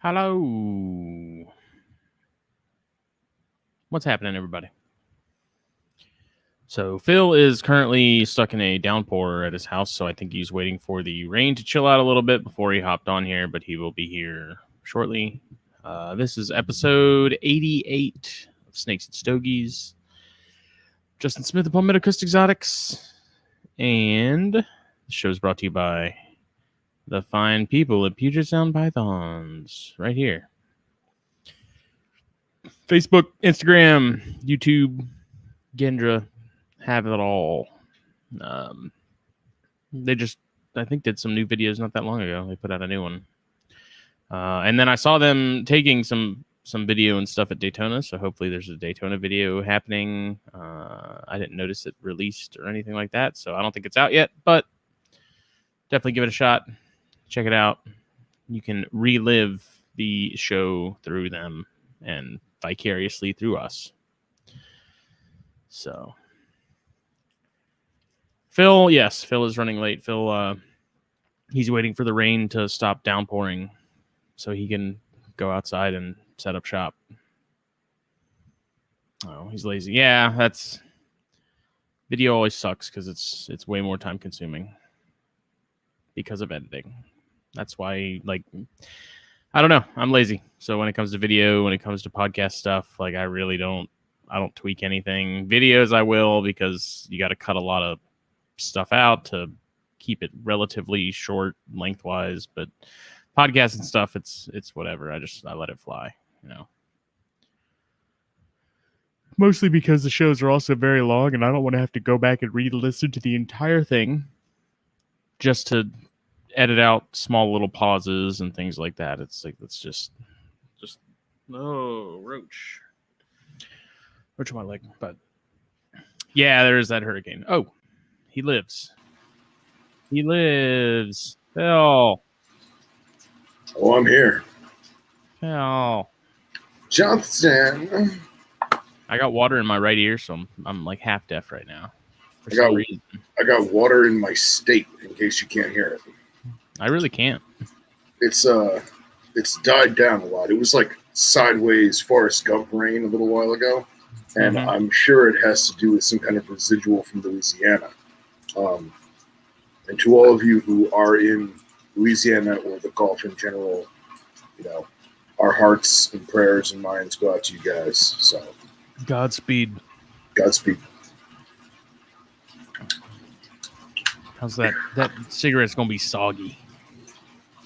Hello. What's happening, everybody? So Phil is currently stuck in a downpour at his house, so I think he's waiting for the rain to chill out a little bit before he hopped on here, but he will be here shortly. This is episode 88 of Snakes and Stogies. Justin Smith of palmettocoastexotics. And the show is brought to you by the fine people at Puget Sound Pythons right here. Facebook, Instagram, YouTube, Gendra, have it all. They just, I think, did some new videos not that long ago. They put out a new one. And then I saw them taking some video and stuff at Daytona, so hopefully there's a Daytona video happening. I didn't notice it released or anything like that, so I don't think it's out yet, but definitely give it a shot. Check it out. You can relive the show through them and vicariously through us. So Phil is running late. Phil, he's waiting for the rain to stop downpouring so he can go outside and set up shop. Oh, he's lazy. Yeah, that's video always sucks because it's way more time consuming because of editing. That's why, like, I don't know. I'm lazy. So when it comes to video, when it comes to podcast stuff, like, I don't tweak anything. Videos I will, because you got to cut a lot of stuff out to keep it relatively short lengthwise. But podcasts and stuff, it's whatever. I let it fly, you know. Mostly because the shows are also very long, and I don't want to have to go back and re-listen to the entire thing just to edit out small little pauses and things like that. It's like, it's just no roach on my leg. But yeah, there's that hurricane. Oh, he lives. Phil. Oh, I'm here. Phil. Johnson. I got water in my right ear, so I'm like half deaf right now. For some reason. I got water in my state, in case you can't hear it. I really can't. It's died down a lot. It was like sideways Forrest Gump rain a little while ago, and I'm sure it has to do with some kind of residual from Louisiana. And to all of you who are in Louisiana or the Gulf in general, you know, our hearts and prayers and minds go out to you guys. So, Godspeed. How's that? That cigarette's gonna be soggy.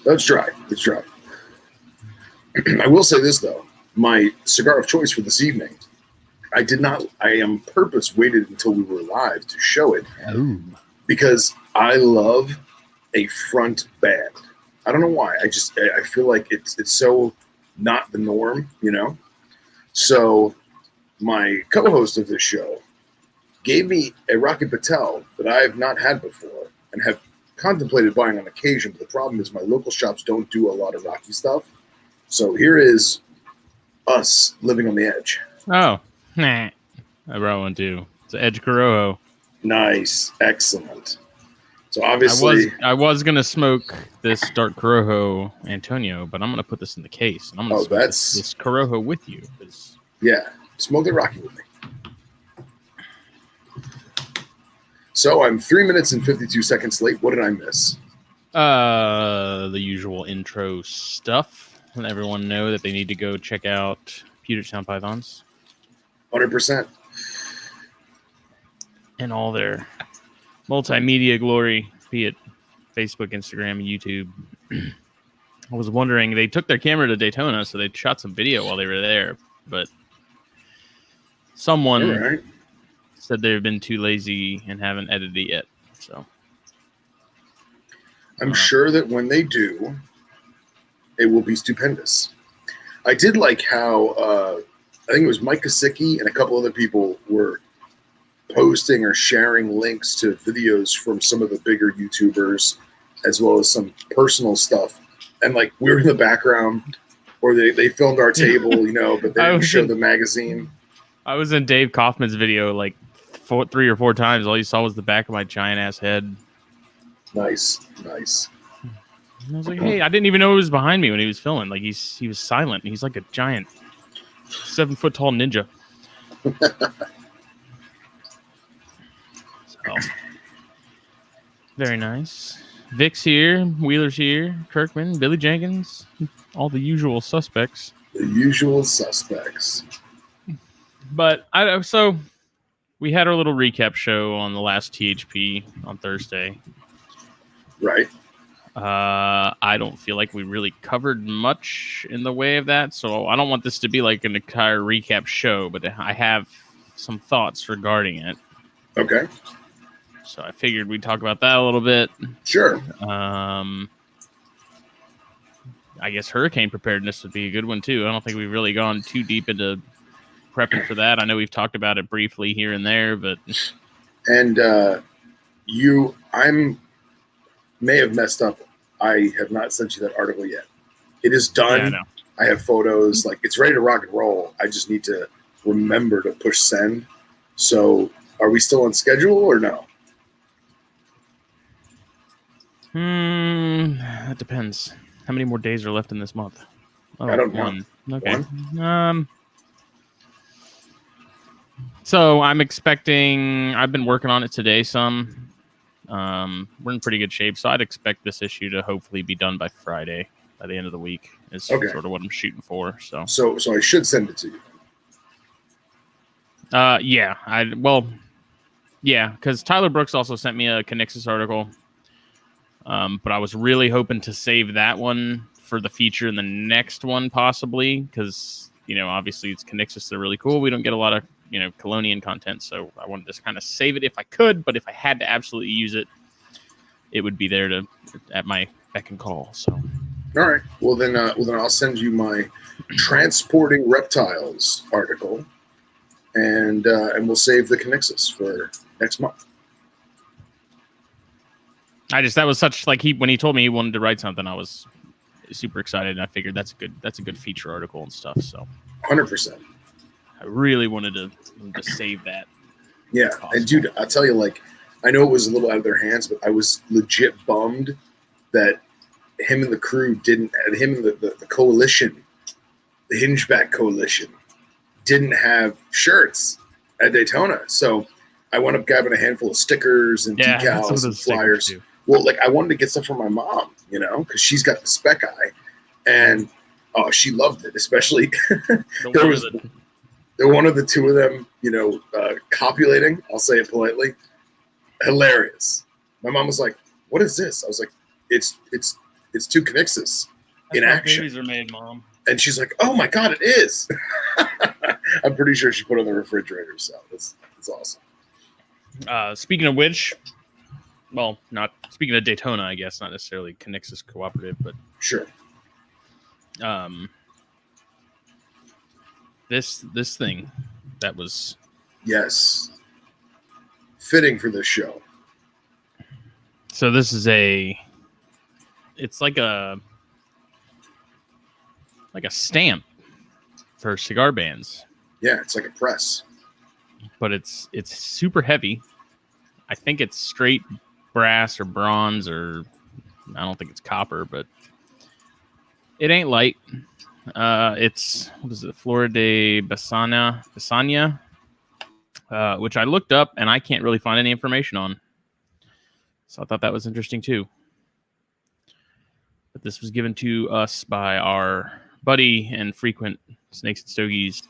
That's dry. It's dry. I will say this, though. My cigar of choice for this evening, I am purpose waited until we were live to show it. Ooh. Because I love a front band. I don't know why. I feel like it's so not the norm, you know? So my co-host of this show gave me a Rocky Patel that I have not had before and have contemplated buying on occasion, but the problem is my local shops don't do a lot of Rocky stuff. So here is us living on the edge. Oh, nah. I brought one too. It's an Edge Corojo. Nice. Excellent. So obviously... I was going to smoke this Dark Corojo Antonio, but I'm going to put this in the case. And I'm going to smoke this Corojo with you. Yeah. Smoke the Rocky with me. So I'm 3 minutes and 52 seconds late. What did I miss? The usual intro stuff. Let everyone know that they need to go check out Puget Sound Pythons. 100%. And all their multimedia glory, be it Facebook, Instagram, YouTube. I was wondering, they took their camera to Daytona, so they shot some video while they were there, but someone said they've been too lazy and haven't edited it yet. So I'm sure that when they do, it will be stupendous. I did like how I think it was Mike Kosicki and a couple other people were posting or sharing links to videos from some of the bigger YouTubers, as well as some personal stuff. And like, we were in the background, or they filmed our table, you know, but they didn't show the magazine. I was in Dave Kaufman's video like 3 or 4 times. All you saw was the back of my giant ass head. Nice. And I was like, hey, I didn't even know it was behind me when he was filming. Like he was silent. He's like a giant 7-foot tall ninja. So very nice. Vic's here, Wheeler's here, Kirkman, Billy Jenkins, all the usual suspects. The usual suspects. But so we had our little recap show on the last THP on Thursday. Right. I don't feel like we really covered much in the way of that, so I don't want this to be like an entire recap show, but I have some thoughts regarding it. Okay. So I figured we'd talk about that a little bit. Sure. I guess hurricane preparedness would be a good one too. I don't think we've really gone too deep into prepping for that. I know we've talked about it briefly here and there, but may have messed up. I have not sent you that article yet. It is done. Yeah, I have photos. Like, it's ready to rock and roll. I just need to remember to push send. So are we still on schedule or no? That depends. How many more days are left in this month? I don't know. One. Okay. So I'm expecting. I've been working on it today some. We're in pretty good shape, so I'd expect this issue to hopefully be done by Friday, by the end of the week. Is sort of what I'm shooting for. So I should send it to you. Yeah. Because Tyler Brooks also sent me a Connexus article. But I was really hoping to save that one for the feature in the next one, possibly, because, obviously it's Connexus. They're really cool. We don't get a lot of, Colonian content, so I wanted to kind of save it if I could, but if I had to absolutely use it, it would be there at my beck and call. So, all right. Well then I'll send you my transporting reptiles article, and we'll save the Connexus for next month. That was such when he told me he wanted to write something, I was super excited, and I figured that's a good feature article and stuff. So 100%. I really wanted to save that. Yeah, and dude, I'll tell you, I know it was a little out of their hands, but I was legit bummed that him and the crew him and the coalition, the Hingeback Coalition, didn't have shirts at Daytona. So I wound up grabbing a handful of stickers and decals and flyers. Well, I wanted to get stuff for my mom, because she's got the spec eye, and she loved it. Especially there one of the two of them, copulating. I'll say it politely. Hilarious. My mom was like, "What is this?" I was like, "It's two Connexus in action." Babies are made, Mom. And she's like, "Oh my God, it is!" I'm pretty sure she put it on the refrigerator. So it's awesome. Speaking of which, well, not speaking of Daytona, I guess, not necessarily Connexus Cooperative, but sure. This thing that was fitting for this show. So this is it's like a stamp for cigar bands. Yeah, it's like a press. But it's super heavy. I think it's straight brass or bronze, or I don't think it's copper, but it ain't light. It's, what is it, Flora de Basania, which I looked up and I can't really find any information on. So I thought that was interesting too. But this was given to us by our buddy and frequent Snakes and Stogies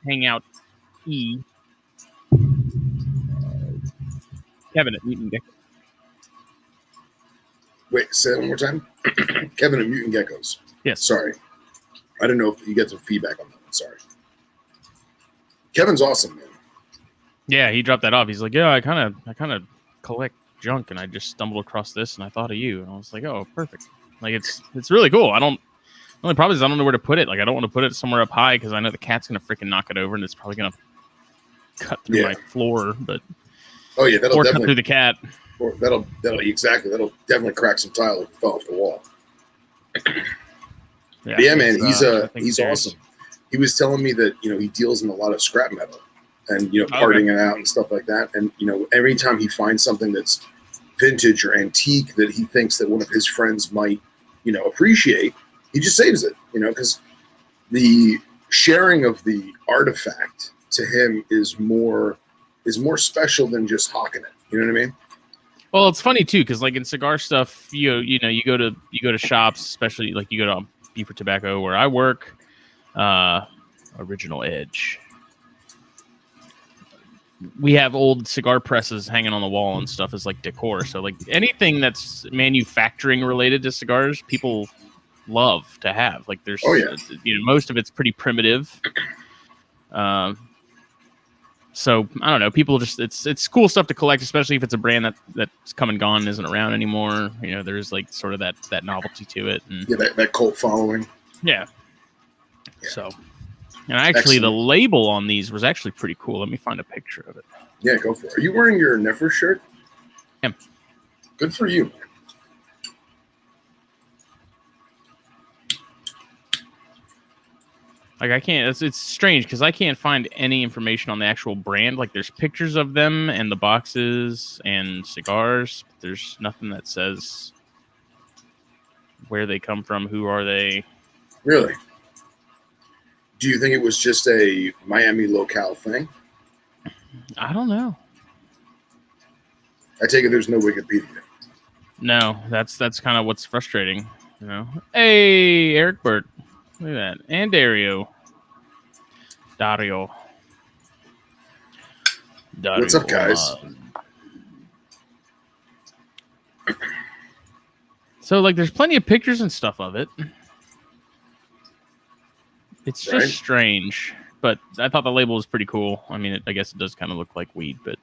hangout Kevin at Mutant Geckos. Wait, say that one more time. Kevin at Mutant Geckos. Yes. Sorry. I didn't know if you get some feedback on that one. Sorry. Kevin's awesome, man. Yeah, he dropped that off. He's like, yeah, I kind of collect junk, and I just stumbled across this, and I thought of you. And I was like, oh, perfect. It's really cool. The only problem is I don't know where to put it. I don't want to put it somewhere up high because I know the cat's going to freaking knock it over, and it's probably going to cut through my floor. But that'll definitely cut through the cat. Or that'll definitely crack some tile if it fell off the wall. Yeah, man, he's awesome. He was telling me that he deals in a lot of scrap metal and parting it out and stuff like that. And every time he finds something that's vintage or antique that he thinks that one of his friends might, appreciate, he just saves it, because the sharing of the artifact to him is more special than just hawking it. You know what I mean? Well, it's funny too, because like in cigar stuff, you go to shops, especially like you go to Beef or Tobacco where I work, Original Edge. We have old cigar presses hanging on the wall and stuff as like decor. So like anything that's manufacturing related to cigars, people love to have. Like there's, most of it's pretty primitive. So I don't know. People just it's cool stuff to collect, especially if it's a brand that's come and gone and isn't around anymore. There's like sort of that novelty to it. And that cult following. Yeah. So. And actually, the label on these was actually pretty cool. Let me find a picture of it. Yeah, go for it. Are you wearing your Nefer shirt? Yeah. Good for you, man. Like I can't. It's strange because I can't find any information on the actual brand. Like there's pictures of them and the boxes and cigars. But there's nothing that says where they come from. Who are they? Really? Do you think it was just a Miami locale thing? I don't know. I take it there's no Wikipedia. No, that's kind of what's frustrating. Hey, Eric Burt. Look at that. And Dario. What's up, guys? So, like, there's plenty of pictures and stuff of it. It's just strange, but I thought the label was pretty cool. I mean, I guess it does kind of look like weed, but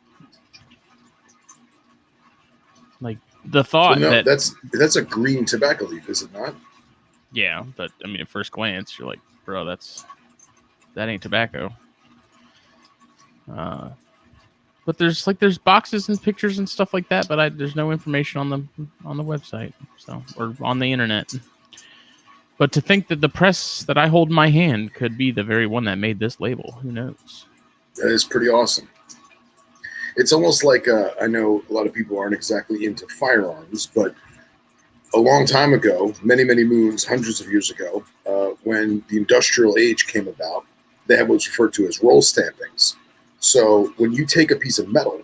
like the thought that's a green tobacco leaf, is it not? Yeah, but I mean, at first glance, you're like, bro, that ain't tobacco. But there's boxes and pictures and stuff like that, but there's no information on the website, or on the internet. But to think that the press that I hold in my hand could be the very one that made this label, who knows? That is pretty awesome. It's almost like, I know a lot of people aren't exactly into firearms, but a long time ago, many, many moons, hundreds of years ago, when the industrial age came about, they had what's referred to as roll stampings. So when you take a piece of metal,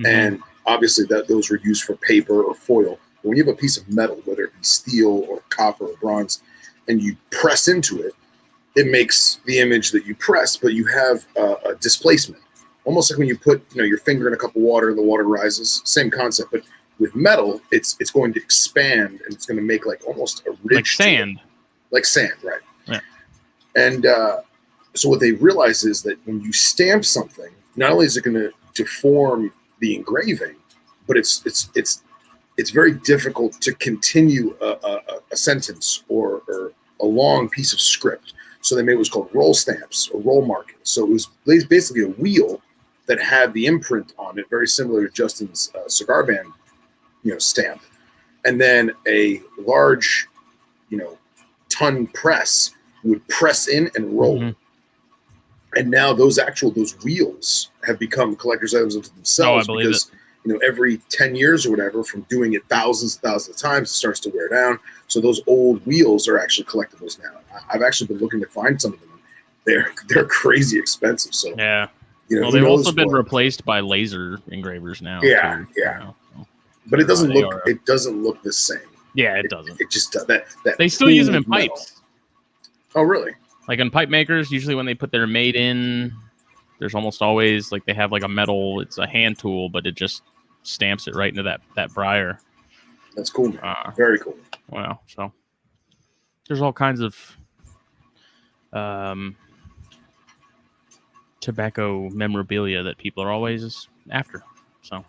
and obviously those were used for paper or foil, but when you have a piece of metal, whether it be steel or copper or bronze, and you press into it, it makes the image that you press, but you have a displacement. Almost like when you put your finger in a cup of water and the water rises, same concept. But with metal, it's going to expand and it's going to make like almost a ridge. Like sand. Like sand, right. Yeah. And so what they realize is that when you stamp something, not only is it going to deform the engraving, but it's very difficult to continue a sentence or a long piece of script. So they made what's called roll stamps or roll markings. So it was basically a wheel that had the imprint on it, very similar to Justin's cigar band, stamp. And then a large, ton press would press in and roll. Mm-hmm. And now those wheels have become collector's items unto themselves because every 10 years or whatever, from doing it thousands and thousands of times, it starts to wear down. So those old wheels are actually collectibles now. I've actually been looking to find some of them. They're crazy expensive. So yeah. Well, they've also been replaced by laser engravers now. Yeah, too, yeah. But it doesn't look. It doesn't look the same. Yeah, it doesn't. It just that. They still use them in pipes. Oh, really? Like in pipe makers, usually when they put their mate in, there's almost always like they have like a metal. It's a hand tool, but it just stamps it right into that briar. That's cool. Very cool. Wow. So there's all kinds of tobacco memorabilia that people are always after. So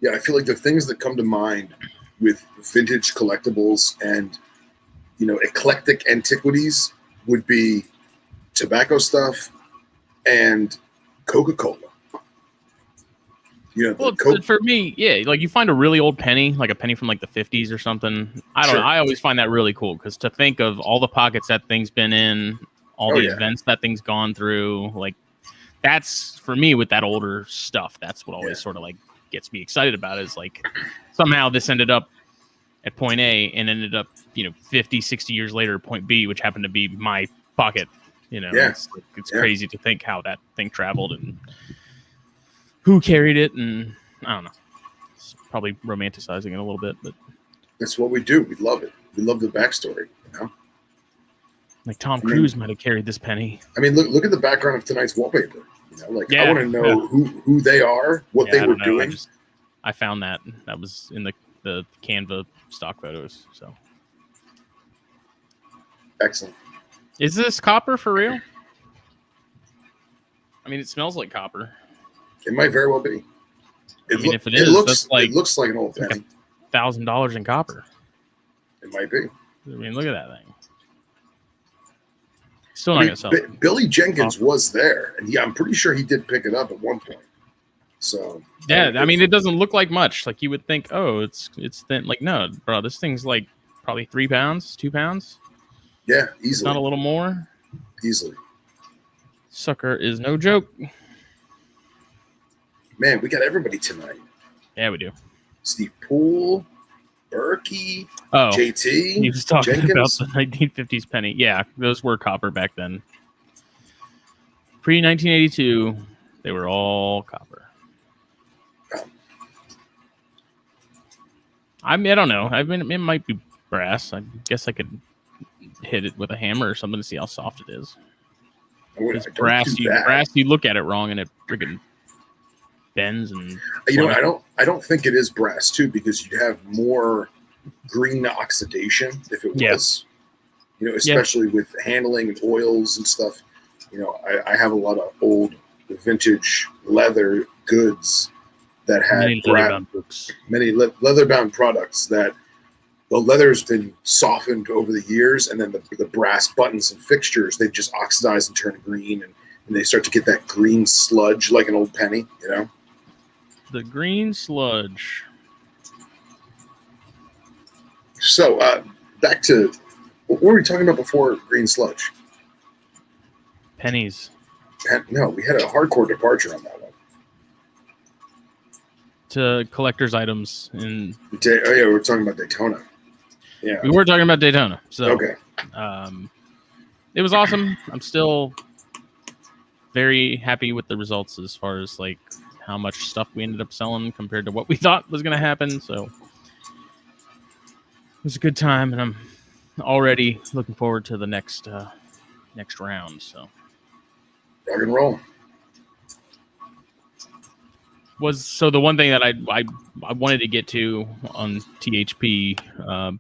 yeah, I feel like the things that come to mind with vintage collectibles and eclectic antiquities would be tobacco stuff and Coca-Cola. For me, yeah, like you find a really old penny, like a penny from like the 50s or something. I don't know. I always find that really cool because to think of all the pockets that thing's been in, all the events that thing's gone through, like that's for me with that older stuff. That's what always sort of like gets me excited about it is like somehow this ended up at point A and ended up, 50, 60 years later at point B, which happened to be my pocket. It's crazy to think how that thing traveled and who carried it, and I don't know. It's probably romanticizing it a little bit, but that's what we do. We love it. We love the backstory. Like Tom Cruise might have carried this penny. I mean, look at the background of tonight's wallpaper. I want to know who they are, what they were doing. I found that was in the Canva stock photos. So excellent. Is this copper for real? I mean, it smells like copper. It might very well be. If it looks like an old penny. $1,000 in copper. It might be. I mean, look at that thing. Still not gonna sell it. Billy Jenkins was there, and I'm pretty sure he did pick it up at one point. So yeah, I mean, it doesn't look like much. Like you would think, oh, it's thin. Like no, bro, this thing's like probably 3 pounds, 2 pounds. Yeah, easily. It's not a little more. Easily. Sucker is no joke. Man, we got everybody tonight. Yeah, we do. Steve Poole, Berkey, oh, JT. He was talking Jenkins. about the 1950s penny. Yeah, those were copper back then. Pre-1982, they were all copper. I don't know. I mean, it might be brass. I guess I could hit it with a hammer or something to see how soft it is. It's brass. You look at it wrong and it freaking bends and. I don't think it is brass too, because you'd have more green oxidation if it was. Especially with handling and oils and stuff. I have a lot of old vintage leather goods that had many leather-bound products that the leather's been softened over the years, and then the brass buttons and fixtures, they just oxidize and turn green, and they start to get that green sludge like an old penny, The green sludge. So back to, what were we talking about before green sludge? Pennies. No, we had a hardcore departure on that one. To collector's items in. We're talking about Daytona. Yeah, we were talking about Daytona. So okay. It was awesome. I'm still very happy with the results as far as like how much stuff we ended up selling compared to what we thought was going to happen. So it was a good time, and I'm already looking forward to the next round. So rock and roll. So the one thing that I wanted to get to on THP,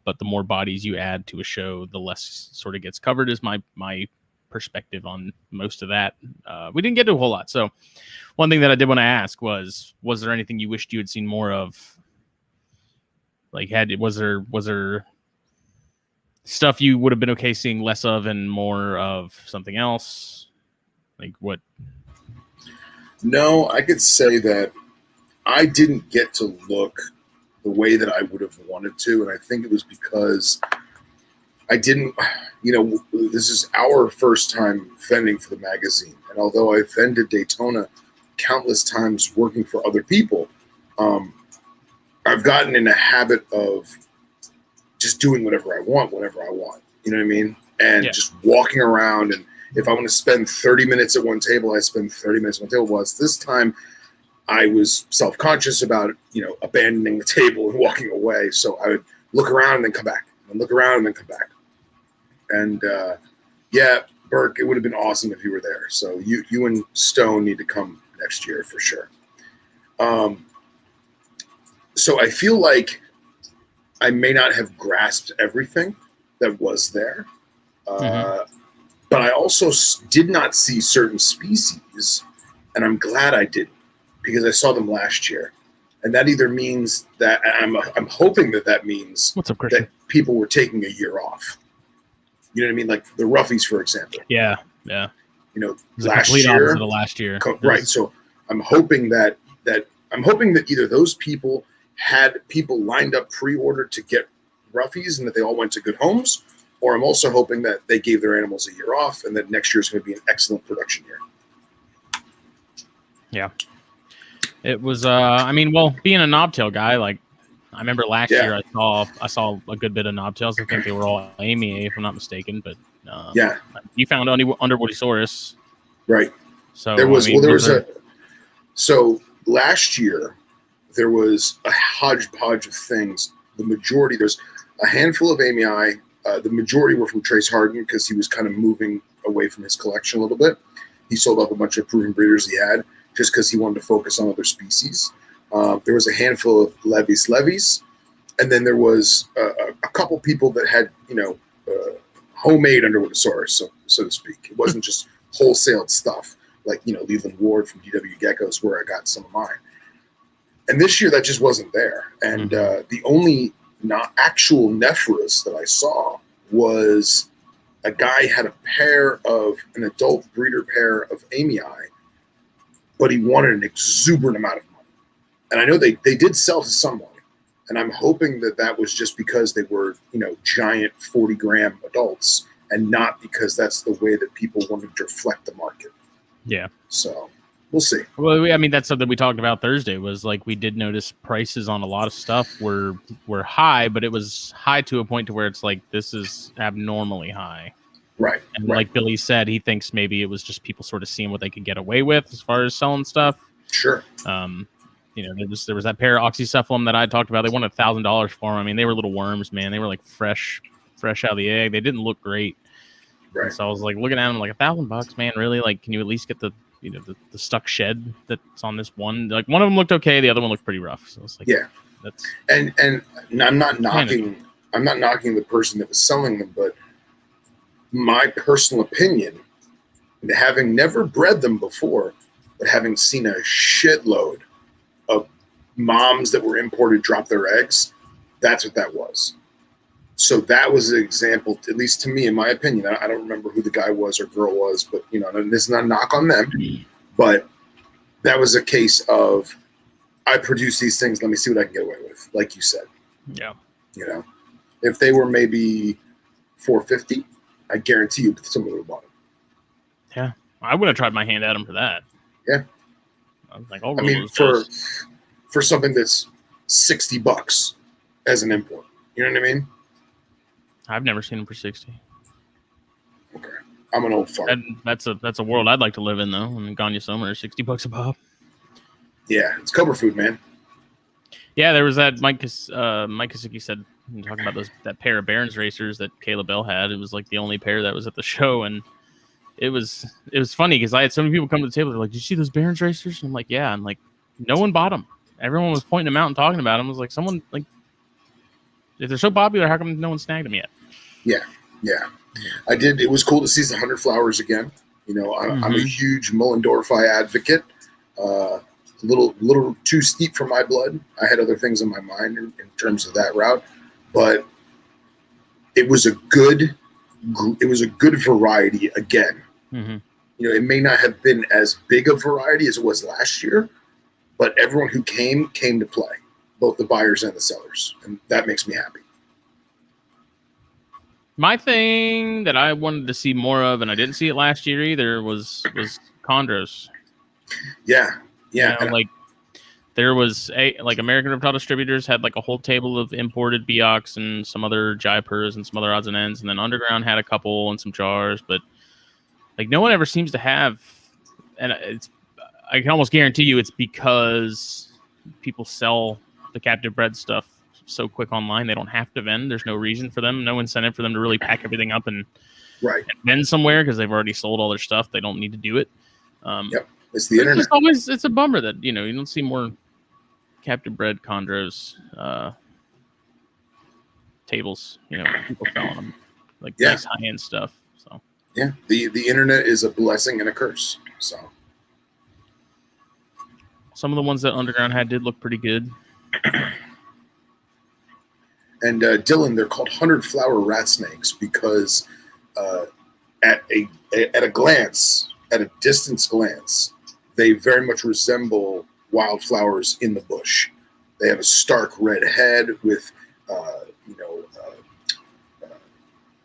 but the more bodies you add to a show, the less sort of gets covered, is my perspective on most of that. We didn't get to a whole lot. So one thing that I did want to ask was there anything you wished you had seen more of? Like was there stuff you would have been okay seeing less of and more of something else? Like what? No, I could say that I didn't get to look the way that I would have wanted to, and I think it was because I didn't, this is our first time vending for the magazine, and although I vended Daytona countless times working for other people, I've gotten in a habit of just doing whatever I want, whenever I want, you know what I mean? And just walking around, and if I want to spend 30 minutes at one table, I spend 30 minutes at one table. Well, this time I was self-conscious about, abandoning the table and walking away. So I would look around and then come back, and look around and then come back. And Burke, it would have been awesome if you were there. So you and Stone need to come next year for sure. So I feel like I may not have grasped everything that was there. But I also did not see certain species, and I'm glad I didn't, because I saw them last year. And that either means that I'm hoping that means that people were taking a year off. You know what I mean? Like the Roughies, for example. Yeah. Last year. Last year. Right. So I'm hoping that either those people had people lined up pre-ordered to get Roughies and that they all went to good homes, or I'm also hoping that they gave their animals a year off and that next year is going to be an excellent production year. Yeah. It was, I mean, well, being a knobtail guy, like I remember last year, I saw a good bit of knobtails. I think they were all Amy, if I'm not mistaken. But you found Underwoodsaurus, right. so There was I mean, so last year there was a hodgepodge of things. The majority, there's a handful of Amii. The majority were from Trace Harden because he was kind of moving away from his collection a little bit. He sold off a bunch of proven breeders he had just because he wanted to focus on other species. There was a handful of levies, and then there was a couple people that had, homemade Underwoodsaurus, so to speak. It wasn't just wholesaled stuff like, Leland Ward from DW Geckos, where I got some of mine. And this year that just wasn't there. And the only not actual Nephros that I saw was a guy had a pair of an adult breeder pair of Amii, but he wanted an exuberant amount of money. And I know they did sell to someone, and I'm hoping that was just because they were, giant 40-gram adults, and not because that's the way that people wanted to reflect the market. Yeah. So we'll see. Well, I mean, that's something we talked about Thursday. Was like we did notice prices on a lot of stuff were high, but it was high to a point to where it's like this is abnormally high. Right. And like Billy said, he thinks maybe it was just people sort of seeing what they could get away with as far as selling stuff. Sure. There was that pair of oxycephalum that I talked about. They wanted $1,000 for them. I mean, they were little worms, man. They were like fresh out of the egg. They didn't look great. Right. And so I was like looking at them like $1,000, man. Really? Like, can you at least get the stuck shed that's on this one? Like one of them looked okay. The other one looked pretty rough. So it's like, yeah, that's and I'm not knocking the person that was selling them, but my personal opinion, having never bred them before, but having seen a shitload of moms that were imported drop their eggs, that's what that was. So that was an example, at least to me, in my opinion. I don't remember who the guy was or girl was, but and this is not a knock on them, but that was a case of, I produce these things, let me see what I can get away with, like you said. Yeah. If they were maybe $450, I guarantee you someone would have bought them. Yeah, I would have tried my hand at them for that. Yeah. I was like, for something that's $60 as an import, you know what I mean? I've never seen them for 60. Okay, I'm an old fart. And that's a world I'd like to live in, though. I mean, Ganyasoma are $60 a pop. Yeah, it's Cobra food, man. Yeah, there was that Mike Kasuki said, talking about that pair of Barons racers that Caleb Bell had. It was like the only pair that was at the show, and it was funny because I had so many people come to the table. They're like, "Did you see those Barons racers?" And I'm like, "Yeah." And like, no one bought them. Everyone was pointing them out and talking about them. I was like, someone like, if they're so popular, how come no one snagged them yet? Yeah. I did. It was cool to see the 100 flowers again. I'm a huge Mullendorfi advocate. A little too steep for my blood. I had other things in my mind in terms of that route, but it was a good variety again. Mm-hmm. It may not have been as big a variety as it was last year, but everyone who came to play, both the buyers and the sellers, and that makes me happy. My thing that I wanted to see more of, and I didn't see it last year either, was chondros. Yeah. Like there was American Reptile Distributors had like a whole table of imported Beox and some other Jaipurs and some other odds and ends, and then Underground had a couple and some jars, but like no one ever seems to have, and I can almost guarantee you it's because people sell the captive bred stuff so quick online. They don't have to vend. There's no reason for them, no incentive for them to really pack everything up and vend somewhere because they've already sold all their stuff. They don't need to do it. Yep. It's the internet. It's a bummer that you don't see more captive bred chondros tables. People selling them like nice high end stuff. So the internet is a blessing and a curse. So some of the ones that Underground had did look pretty good. And Dylan, they're called 100 flower rat snakes because at a glance, at a distance glance, they very much resemble wildflowers in the bush. They have a stark red head with,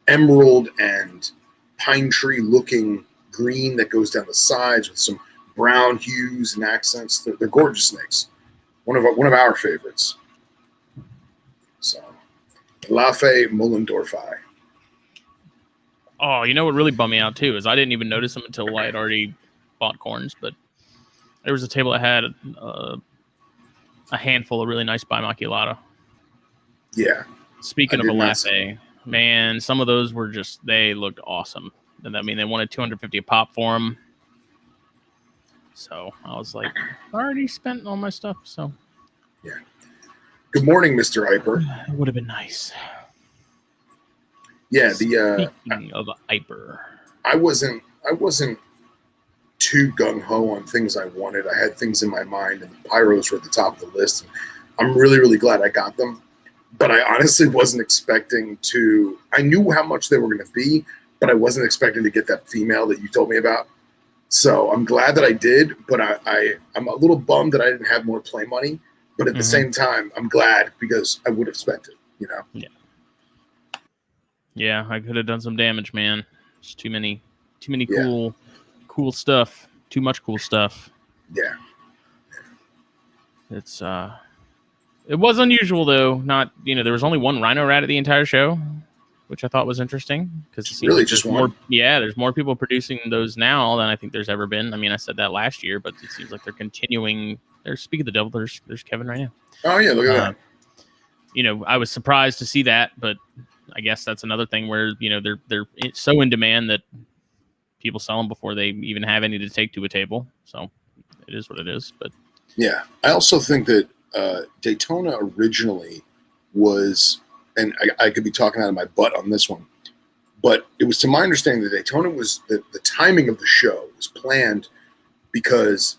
emerald and pine tree looking green that goes down the sides with some brown hues and accents. They're gorgeous snakes. One of our favorites. So, Lafe Mullendorfi. Oh, you know what really bummed me out too is I didn't even notice them until I had already bought corns. But there was a table that had a handful of really nice bimaculata. Yeah. Speaking of a Lafe, man, some of those were they looked awesome. And I mean, they wanted $250 a pop for them. So I was like, I already spent all my stuff. So yeah. Good morning, Mr. Iper. It would have been nice. Yeah, Speaking of Iper, I wasn't too gung ho on things I wanted. I had things in my mind, and the pyros were at the top of the list. I'm really, really glad I got them, but I honestly wasn't expecting to. I knew how much they were going to be, but I wasn't expecting to get that female that you told me about. So I'm glad that I did, but I'm a little bummed that I didn't have more play money. But at the same time, I'm glad because I would have spent it. You know. Yeah. Yeah, I could have done some damage, man. There's too many cool stuff. Too much cool stuff. Yeah. It's it was unusual though. Not there was only one rhino rat at the entire show, which I thought was interesting because really just one. There's more people producing those now than I think there's ever been. I mean, I said that last year, but it seems like they're continuing. Speaking of the devil, there's Kevin right now. Oh yeah, look at that. I was surprised to see that, but I guess that's another thing where they're so in demand that people sell them before they even have any to take to a table. So it is what it is. But yeah, I also think that Daytona originally was, and I could be talking out of my butt on this one, but it was to my understanding that Daytona was the timing of the show was planned because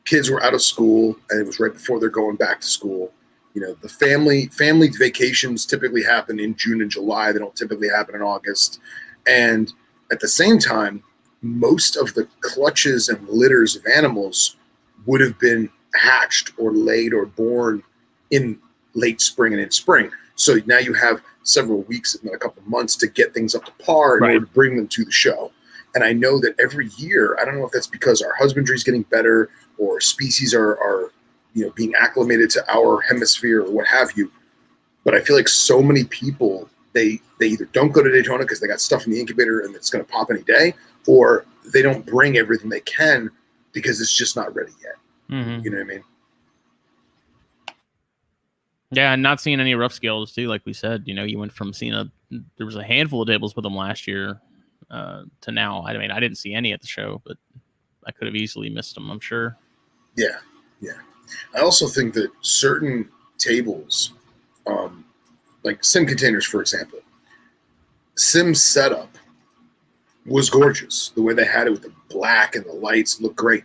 kids were out of school and it was right before they're going back to school. The family vacations typically happen in June and July. They don't typically happen in August. And at the same time, most of the clutches and litters of animals would have been hatched or laid or born in late spring and in spring. So now you have several weeks, if not a couple of months, to get things up to par in order to bring them to the show. And I know that every year, I don't know if that's because our husbandry is getting better or species are being acclimated to our hemisphere or what have you. But I feel like so many people, they either don't go to Daytona because they got stuff in the incubator and it's going to pop any day, or they don't bring everything they can because it's just not ready yet. Mm-hmm. You know what I mean? Yeah, and not seeing any rough scales too, like we said. You went from seeing there was a handful of tables with them last year to now. I mean, I didn't see any at the show, but I could have easily missed them, I'm sure. Yeah. I also think that certain tables, like sim containers, for example, sim setup was gorgeous. The way they had it with the black and the lights looked great.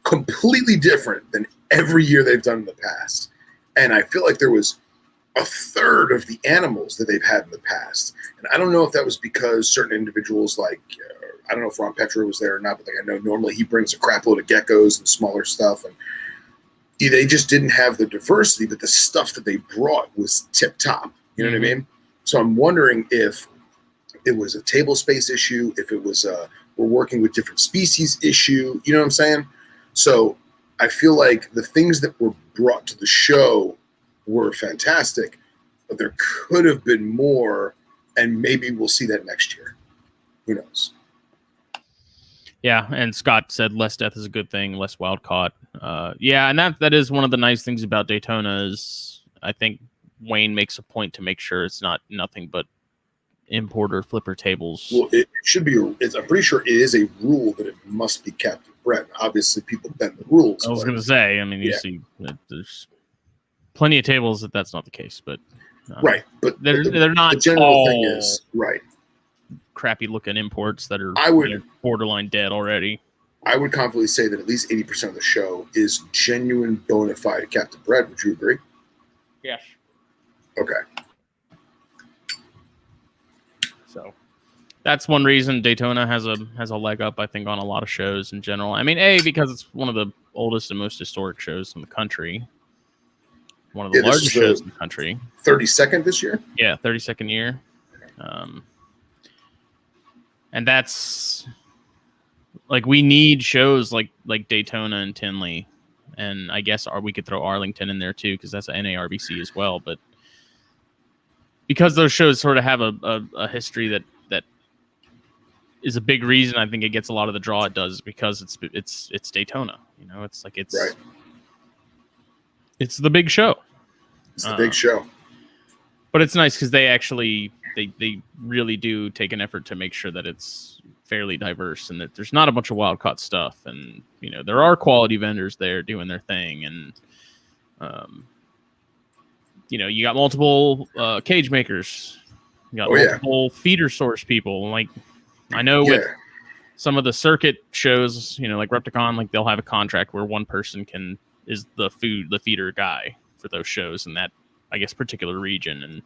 Completely different than every year they've done in the past. And I feel like there was a third of the animals that they've had in the past. And I don't know if that was because certain individuals, like, I don't know if Ron Petro was there or not, but I know normally he brings a crap load of geckos and smaller stuff. And they just didn't have the diversity, but the stuff that they brought was tip top. You know what I mean? So I'm wondering if it was a table space issue, if it was we're working with different species issue. You know what I'm saying? So I feel like the things that were brought to the show were fantastic, but there could have been more, and maybe we'll see that next year. Who knows? Yeah, and Scott said less death is a good thing, less wild caught. Yeah, and that is one of the nice things about Daytona is I think Wayne makes a point to make sure it's not nothing but importer flipper tables. Well, it should be. I'm pretty sure it is a rule that it must be captive bred. Obviously, people bend the rules. I was going to say. I mean, you see, there's plenty of tables that's not the case, but right. But they're not. The general thing is right. Crappy looking imports that are borderline dead already. I would confidently say that at least 80% of the show is genuine, bona fide captive bred. Would you agree? Yes. Okay. So that's one reason Daytona has a leg up, I think, on a lot of shows in general. I mean, because it's one of the oldest and most historic shows in the country. One of the largest shows in the country. 32nd this year? Yeah, 32nd year. And that's Like we need shows like Daytona and Tinley, and I guess we could throw Arlington in there too because that's an NARBC as well. But because those shows sort of have a history that is a big reason I think it gets a lot of the draw it does because it's Daytona. You know, it's like it's the big show. It's the big show. But it's nice because they actually they really do take an effort to make sure that it's fairly diverse and that there's not a bunch of wild caught stuff, and you know there are quality vendors there doing their thing, and you know you got multiple cage makers, you got multiple feeder source people. Like I know with some of the circuit shows, you know, like Repticon, like they'll have a contract where one person is the feeder guy for those shows in that, I guess, particular region. And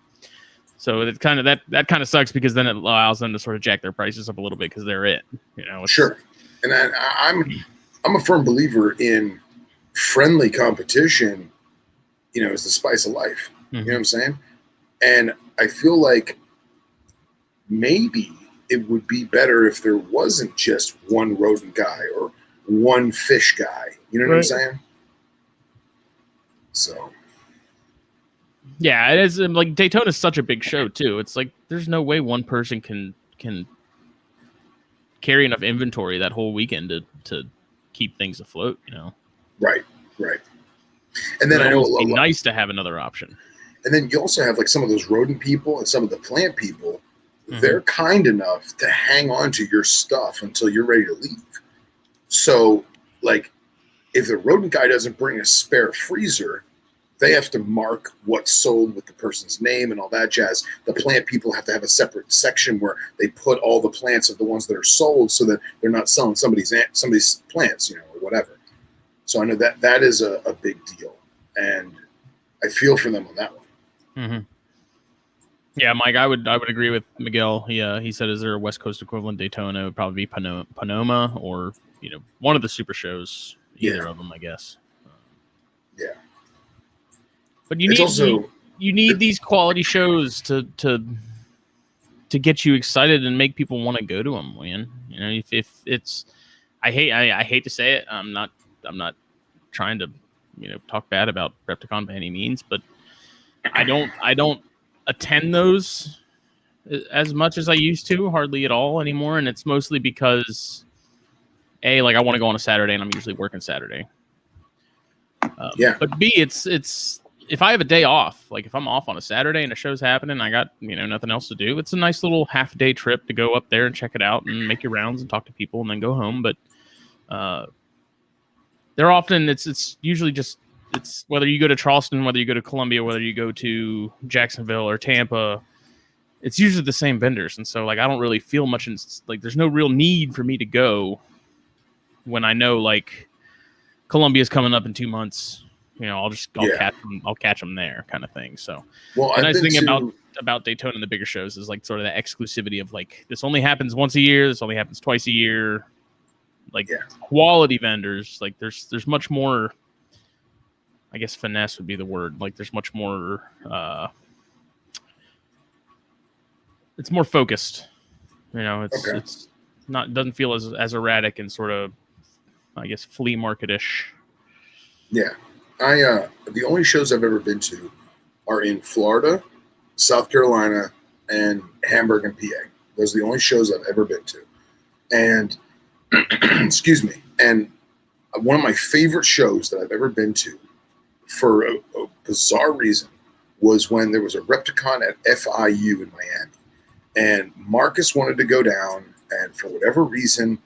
so it's kind of that kind of sucks because then it allows them to sort of jack their prices up a little bit because they're you know. Sure. And I'm a firm believer in friendly competition, you know, is the spice of life. Mm-hmm. You know what I'm saying? And I feel like maybe it would be better if there wasn't just one rodent guy or one fish guy. You know what I'm saying? So. Yeah, it is. Like Daytona is such a big show too. It's like there's no way one person can carry enough inventory that whole weekend to keep things afloat. You know. Right. And then I know it'd be nice to have another option. And then you also have like some of those rodent people and some of the plant people. Mm-hmm. They're kind enough to hang on to your stuff until you're ready to leave. So, like, if the rodent guy doesn't bring a spare freezer, they have to mark what's sold with the person's name and all that jazz. The plant people have to have a separate section where they put all the plants of the ones that are sold so that they're not selling somebody's plants, you know, or whatever. So I know that is a big deal, and I feel for them on that one. Mm-hmm. Yeah, Mike, I would agree with Miguel. He said, is there a West Coast equivalent Daytona? It would probably be Panoma or, you know, one of the super shows. Either of them, I guess. Yeah. But you need these quality shows to get you excited and make people want to go to them, man. You know, if it's, I hate to say it. I'm not trying to, you know, talk bad about Repticon by any means, but I don't attend those as much as I used to, hardly at all anymore, and it's mostly because A, like I want to go on a Saturday and I'm usually working Saturday. But B, it's if I have a day off, like if I'm off on a Saturday and a show's happening, I got, you know, nothing else to do. It's a nice little half-day trip to go up there and check it out and make your rounds and talk to people and then go home. But they're often it's usually just it's whether you go to Charleston, whether you go to Columbia, whether you go to Jacksonville or Tampa, it's usually the same vendors. And so like I don't really feel much like there's no real need for me to go when I know like Columbia's coming up in 2 months. You know, I'll catch them there, kind of thing. So the nice thing about Daytona and the bigger shows is like sort of the exclusivity of like this only happens once a year, this only happens twice a year. Like quality vendors, like there's much more. I guess finesse would be the word. Like there's much more. It's more focused. You know, it's not doesn't feel as erratic and sort of, I guess, flea market-ish. Yeah. The only shows I've ever been to are in Florida, South Carolina, and Hamburg and PA. Those are the only shows I've ever been to. And, excuse me, and one of my favorite shows that I've ever been to, for a bizarre reason, was when there was a Repticon at FIU in Miami. And Marcus wanted to go down, and for whatever reason,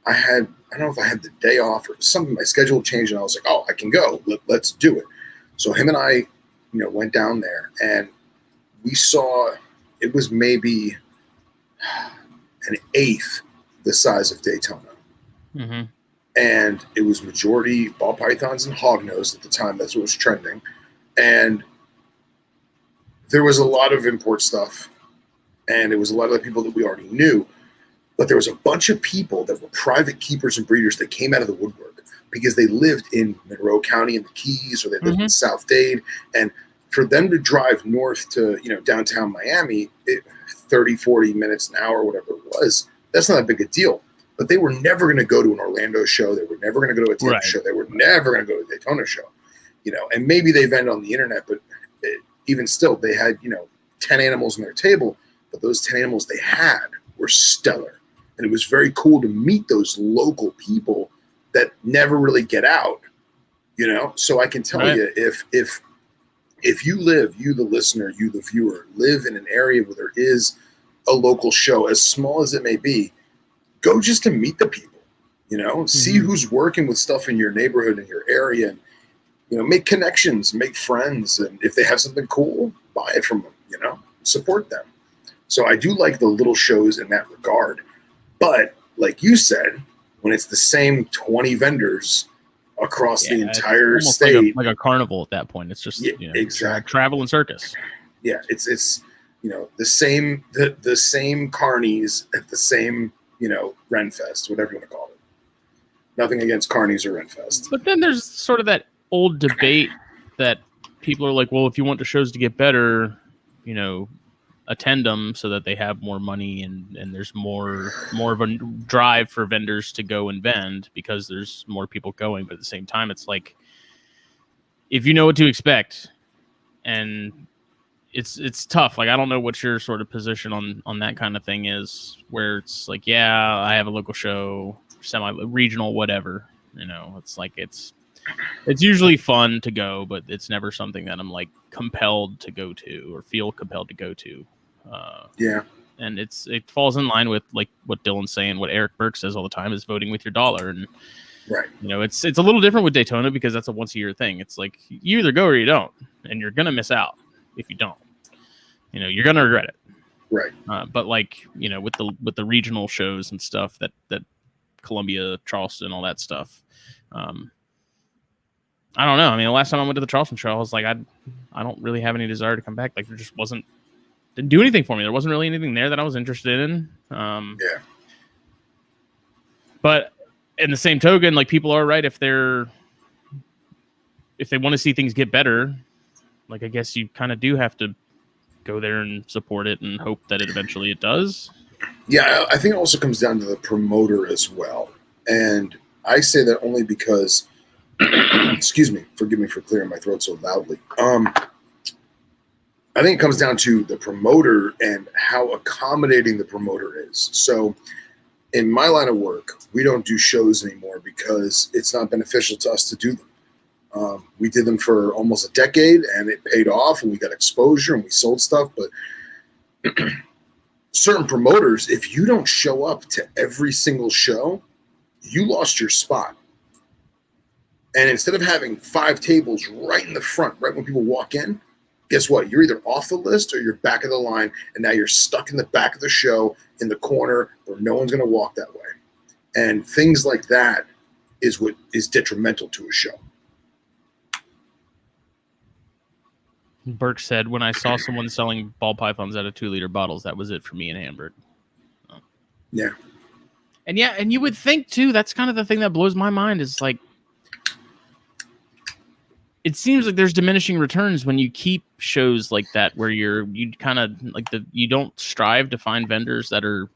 I don't know if I had the day off or something. My schedule changed, and I was like, "Oh, I can go. Let's do it." So him and I, went down there, and we saw it was maybe an eighth the size of Daytona, and it was majority ball pythons and hognose at the time. That's what was trending, and there was a lot of import stuff, and it was a lot of the people that we already knew. But there was a bunch of people that were private keepers and breeders that came out of the woodwork because they lived in Monroe County in the Keys, or they lived in South Dade. And for them to drive north to, downtown Miami, 30, 40 minutes an hour, whatever it was, that's not a big a deal. but they were never going to go to an Orlando show. They were never going to go to a Tampa show. They were never going to go to a Daytona show, and maybe they vend on the internet, but even still, they had, 10 animals on their table, but those 10 animals they had were stellar. And it was very cool to meet those local people that never really get out, So I can tell you, if you live, you the listener, you the viewer, live in an area where there is a local show, as small as it may be, go just to meet the people, see who's working with stuff in your neighborhood, in your area, and, make connections, make friends. And if they have something cool, buy it from them, support them. So I do like the little shows in that regard. But like you said, when it's the same 20 vendors across the entire state, like a carnival at that point, it's just exactly travel and circus. Yeah, it's the same carnies at the same Renfest, whatever you want to call it. Nothing against carnies or Renfest. But then there's sort of that old debate that people are like, well, if you want the shows to get better, attend them so that they have more money and there's more of a drive for vendors to go and vend because there's more people going. But at the same time, it's like, if you know what to expect, and it's tough. Like, I don't know what your sort of position on that kind of thing is, where it's like, yeah, I have a local show, semi-regional, whatever. It's like, it's usually fun to go, but it's never something that I'm like compelled to go to or feel compelled to go to. And it falls in line with like what Dylan's saying, what Eric Burke says all the time, is voting with your dollar. And right, it's a little different with Daytona because that's a once a year thing. It's like, you either go or you don't, and you're gonna miss out if you don't. You're gonna regret it. Right. But like, with the regional shows and stuff that Columbia, Charleston, all that stuff. I don't know. I mean, the last time I went to the Charleston show, I was like, I don't really have any desire to come back. Like, there just didn't do anything for me. There wasn't really anything there that I was interested in. But in the same token, like, people are right. If they want to see things get better, like, I guess you kind of do have to go there and support it and hope that eventually it does. Yeah, I think it also comes down to the promoter as well. And I say that only because, excuse me, forgive me for clearing my throat so loudly. I think it comes down to the promoter and how accommodating the promoter is. So in my line of work, we don't do shows anymore because it's not beneficial to us to do them. We did them for almost a decade, and it paid off, and we got exposure, and we sold stuff. But certain promoters, if you don't show up to every single show, you lost your spot. And instead of having 5 tables right in the front, right when people walk in, guess what? You're either off the list or you're back of the line, and now you're stuck in the back of the show in the corner where no one's going to walk that way. And things like that is what is detrimental to a show. Burke said, when I saw someone selling ball pythons out of 2-liter bottles, that was it for me in Hamburg. Oh. Yeah. And you would think, too, that's kind of the thing that blows my mind, is like, it seems like there's diminishing returns when you keep shows like that, where you kind of like you don't strive to find vendors that are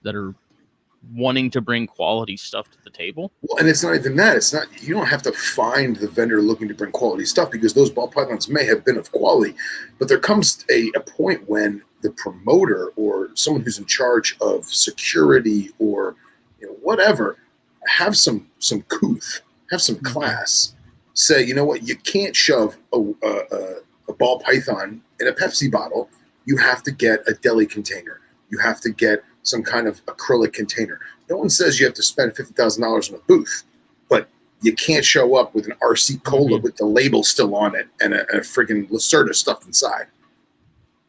wanting to bring quality stuff to the table. Well, and it's not even that. It's not, you don't have to find the vendor looking to bring quality stuff, because those ball pythons may have been of quality, but there comes a point when the promoter or someone who's in charge of security or whatever, have some couth, have some class. Say, you know what, you can't shove a ball python in a Pepsi bottle. You have to get a deli container. You have to get some kind of acrylic container. No one says you have to spend $50,000 on a booth, but you can't show up with an RC Cola with the label still on it and a friggin' Lacerda stuffed inside.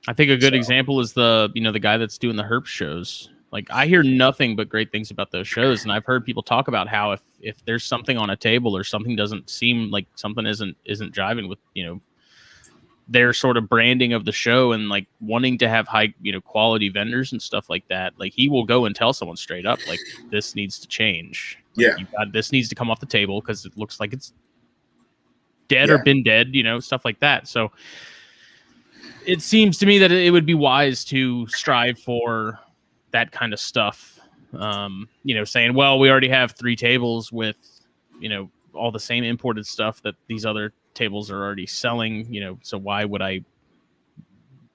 I think a good example is the guy that's doing the herp shows. Like, I hear nothing but great things about those shows, and I've heard people talk about how if there's something on a table or something doesn't seem like something isn't jiving with their sort of branding of the show and like wanting to have high quality vendors and stuff like that, like, he will go and tell someone straight up, like, this needs to change. Like, this needs to come off the table because it looks like it's dead or been dead, stuff like that. So it seems to me that it would be wise to strive for that kind of stuff saying, well, we already have 3 tables with, all the same imported stuff that these other tables are already selling, so why would I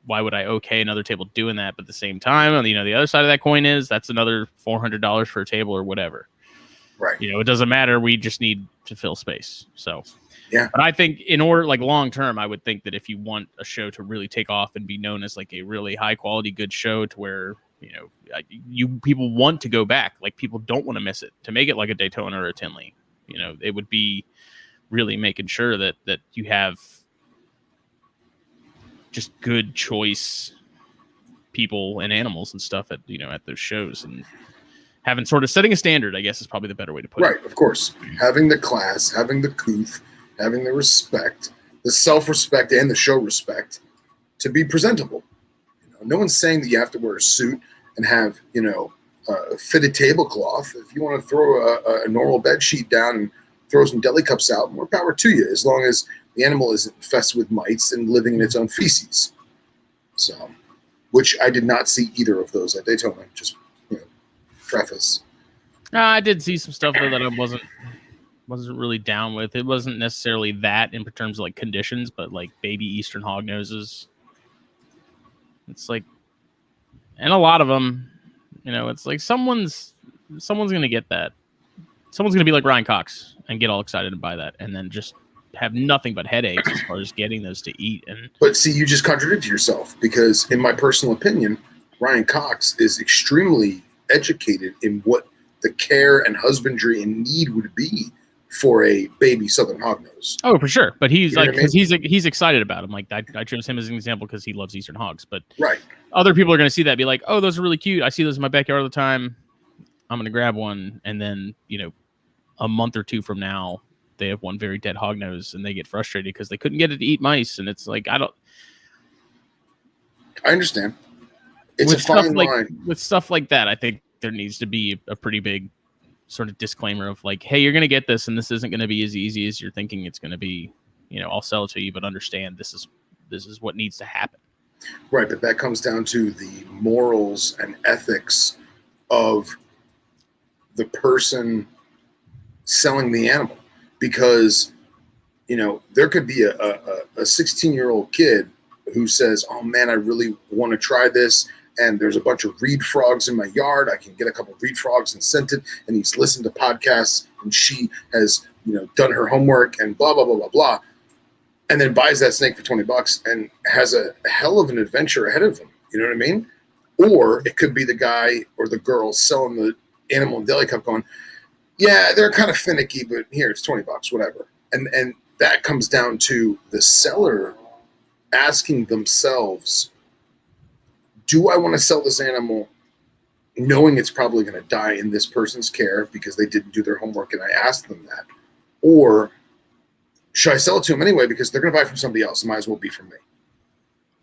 okay another table doing that? But at the same time, the other side of that coin is that's another $400 for a table or whatever. Right. It doesn't matter. We just need to fill space. So, yeah. But I think in order, like long term, I would think that if you want a show to really take off and be known as like a really high quality, good show to where, people want to go back, like people don't want to miss it, to make it like a Daytona or a Tinley, it would be really making sure that you have just good choice people and animals and stuff at those shows, and having sort of setting a standard, I guess, is probably the better way to put it. Right, of course. Having the class, having the couth, having the respect, the self-respect and the show respect to be presentable. No one's saying that you have to wear a suit and have, a fitted tablecloth. If you want to throw a normal bed sheet down and throw some deli cups out, more power to you, as long as the animal isn't infested with mites and living in its own feces. So, which I did not see either of those at Daytona, just preface. I did see some stuff though that I wasn't really down with. It wasn't necessarily that in terms of like conditions, but like baby Eastern hog noses. It's like, and a lot of them, it's like someone's gonna get that. Someone's gonna be like Ryan Cox and get all excited and buy that, and then just have nothing but headaches as far as getting those to eat. But see, you just contradicted yourself, because in my personal opinion, Ryan Cox is extremely educated in what the care and husbandry and need would be for a baby Southern hognose. Oh, for sure. But he's he's excited about him. Like I chose him as an example because he loves Eastern hogs. But right, other people are going to see that and be like, oh, those are really cute. I see those in my backyard all the time. I'm going to grab one. And then, a month or 2 from now, they have one very dead hognose and they get frustrated because they couldn't get it to eat mice. And it's like, I understand. It's a fine line. With stuff like that, I think there needs to be a pretty big sort of disclaimer of like, hey, you're going to get this, and this isn't going to be as easy as you're thinking it's going to be. I'll sell it to you, but understand this is what needs to happen. Right, but that comes down to the morals and ethics of the person selling the animal, because there could be a 16-year-old kid who says, oh man, I really want to try this, and there's a bunch of reed frogs in my yard. I can get a couple of reed frogs and scent it. And he's listened to podcasts, and she has, done her homework and blah, blah, blah, blah, blah. And then buys that snake for $20 and has a hell of an adventure ahead of him. You know what I mean? Or it could be the guy or the girl selling the animal deli cup going, yeah, they're kind of finicky, but here, it's $20, whatever. And that comes down to the seller asking themselves, do I want to sell this animal knowing it's probably going to die in this person's care because they didn't do their homework and I asked them that? Or should I sell it to them anyway because they're going to buy from somebody else? It might as well be from me.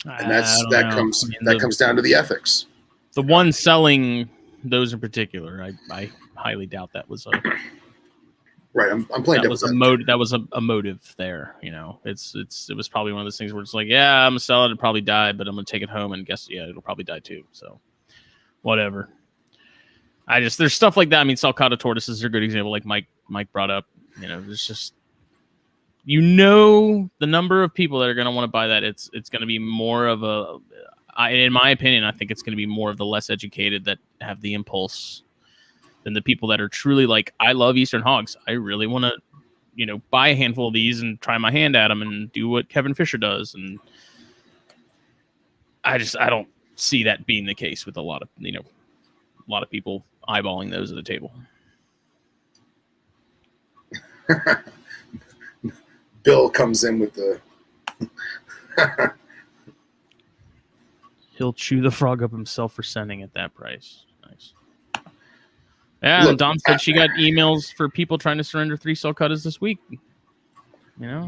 And that comes down to the ethics. The one selling those in particular, I highly doubt that was a right. I'm playing. That was a motive. That was a motive there. It was probably one of those things where it's like, yeah, I'm gonna sell it, it'll probably die, but I'm gonna take it home and guess, yeah, it'll probably die too. So, whatever. There's stuff like that. I mean, sulcata tortoises are a good example, like Mike brought up. There's just the number of people that are gonna want to buy that. It's gonna be more of in my opinion, I think it's gonna be more of the less educated that have the impulse than the people that are truly like, I love Eastern hogs. I really want to, buy a handful of these and try my hand at them and do what Kevin Fisher does. And I don't see that being the case with a lot of people eyeballing those at the table. Bill comes in with the he'll chew the frog up himself for sending at that price. Nice. Yeah, Look, and Dawn said she got emails for people trying to surrender 3 sulcatas this week. Yeah,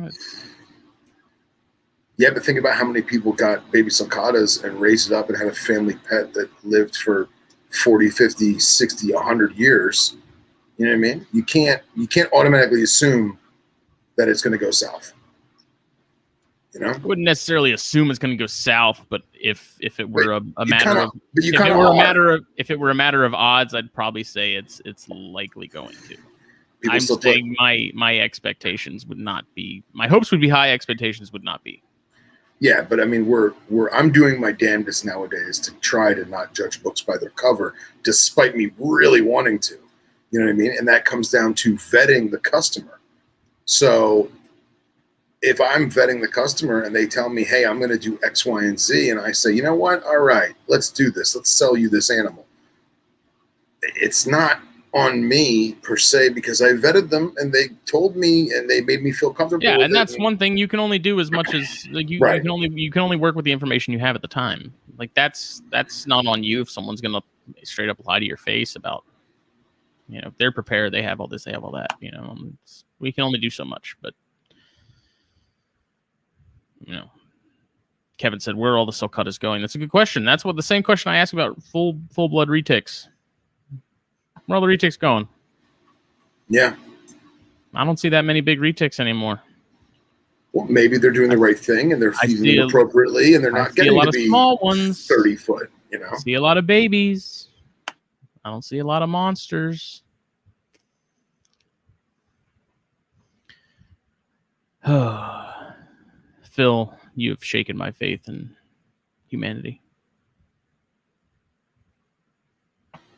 but think about how many people got baby sulcatas and raised it up and had a family pet that lived for 40, 50, 60, 100 years. You know what I mean? You can't automatically assume that it's going to go south. You know, I wouldn't necessarily assume it's going to go south, but if it were a matter kinda, of but you if kind it of were a are. matter of if it were a matter of odds, I'd probably say it's likely going to. People I'm still play. saying my expectations would not be, my hopes would be high, expectations would not be. Yeah, but I mean, I'm doing my damnedest nowadays to try to not judge books by their cover, despite me really wanting to. You know what I mean? And that comes down to vetting the customer. So if I'm vetting the customer and they tell me, hey, I'm going to do X, Y, and Z, and I say, you know what? All right, let's do this. Let's sell you this animal. It's not on me per se because I vetted them and they told me and they made me feel comfortable Yeah, with and it. that's one thing. You can only do as much as like you Right. you can only work with the information you have at the time. Like that's not on you if someone's gonna straight up lie to your face about, you know, they're prepared, they have all this, they have all that. You know, we can only do so much. But you know, Kevin said, where are all the sulcutas going? That's a good question. That's what the same question I asked about full blood retics. Where are all the retics going? Yeah. I don't see that many big retics anymore. Well, maybe they're doing the right thing and they're feeding them appropriately and they're not getting a lot to of be small ones. 30 foot, you know? I see a lot of babies. I don't see a lot of monsters. Phil, you have shaken my faith in humanity.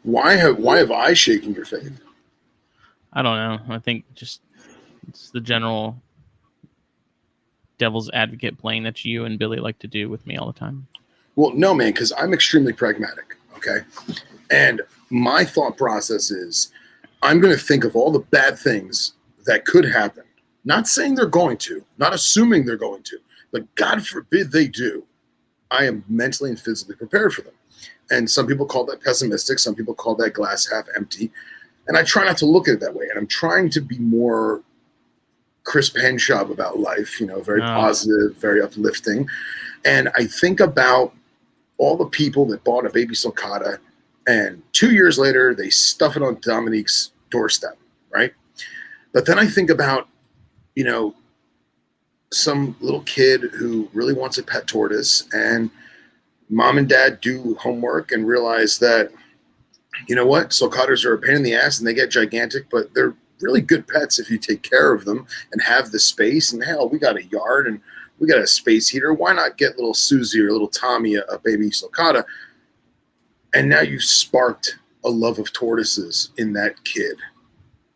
Why have I shaken your faith? I don't know. I think just it's the general devil's advocate playing that you and Billy like to do with me all the time. Well, no, man, because I'm extremely pragmatic, okay? And my thought process is I'm going to think of all the bad things that could happen. Not saying they're going to, not assuming they're going to, but God forbid they do. I am mentally and physically prepared for them. And some people call that pessimistic. Some people call that glass half empty. And I try not to look at it that way. And I'm trying to be more Chris Henshaw about life, you know, very positive, very uplifting. And I think about all the people that bought a baby sulcata and 2 years later they stuff it on Dominique's doorstep, right? But then I think about, you know, some little kid who really wants a pet tortoise and mom and dad do homework and realize that, you know what, sulcatas are a pain in the ass and they get gigantic, but they're really good pets if you take care of them and have the space. And hell, we got a yard and we got a space heater. Why not get little Susie or little Tommy a baby sulcata? And now you've sparked a love of tortoises in that kid.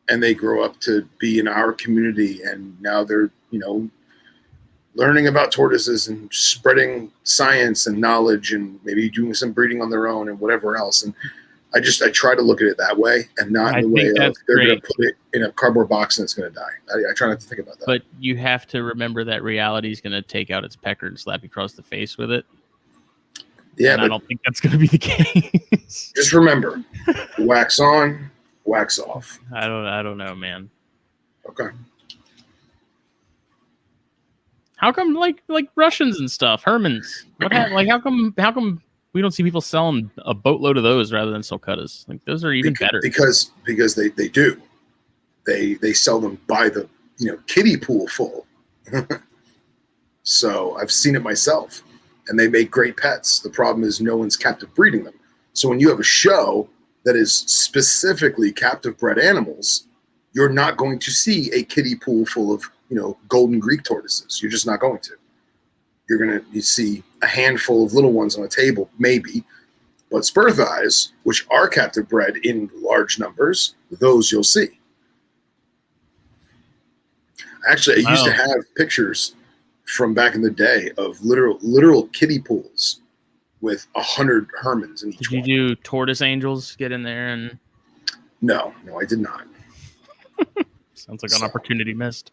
And they grow up to be in our community. And now they're, you know, learning about tortoises and spreading science and knowledge and maybe doing some breeding on their own and whatever else. And I try to look at it that way and not in the way of they're going to put it in a cardboard box and it's going to die. I try not to think about that. But you have to remember that reality is going to take out its pecker and slap you across the face with it. Yeah, and I don't think that's going to be the case. Just remember, wax on, wax off. I don't know, man. Okay. How come like Russians and stuff, Hermans? What happened? Like how come we don't see people selling a boatload of those rather than sulcatas? Like those are even better. Because they do. They sell them by the, you know, kiddie pool full. So I've seen it myself. And they make great pets. The problem is no one's captive breeding them. So when you have a show that is specifically captive bred animals, you're not going to see a kiddie pool full of, you know, golden Greek tortoises. You're just not going to. You see a handful of little ones on a table, maybe. But spur thighs, which are captive bred in large numbers, those you'll see. Actually, I used to have pictures from back in the day of literal kiddie pools with 100 Hermans in each one. Did you do tortoise angels get in there? And No, I did not. Sounds like an opportunity missed.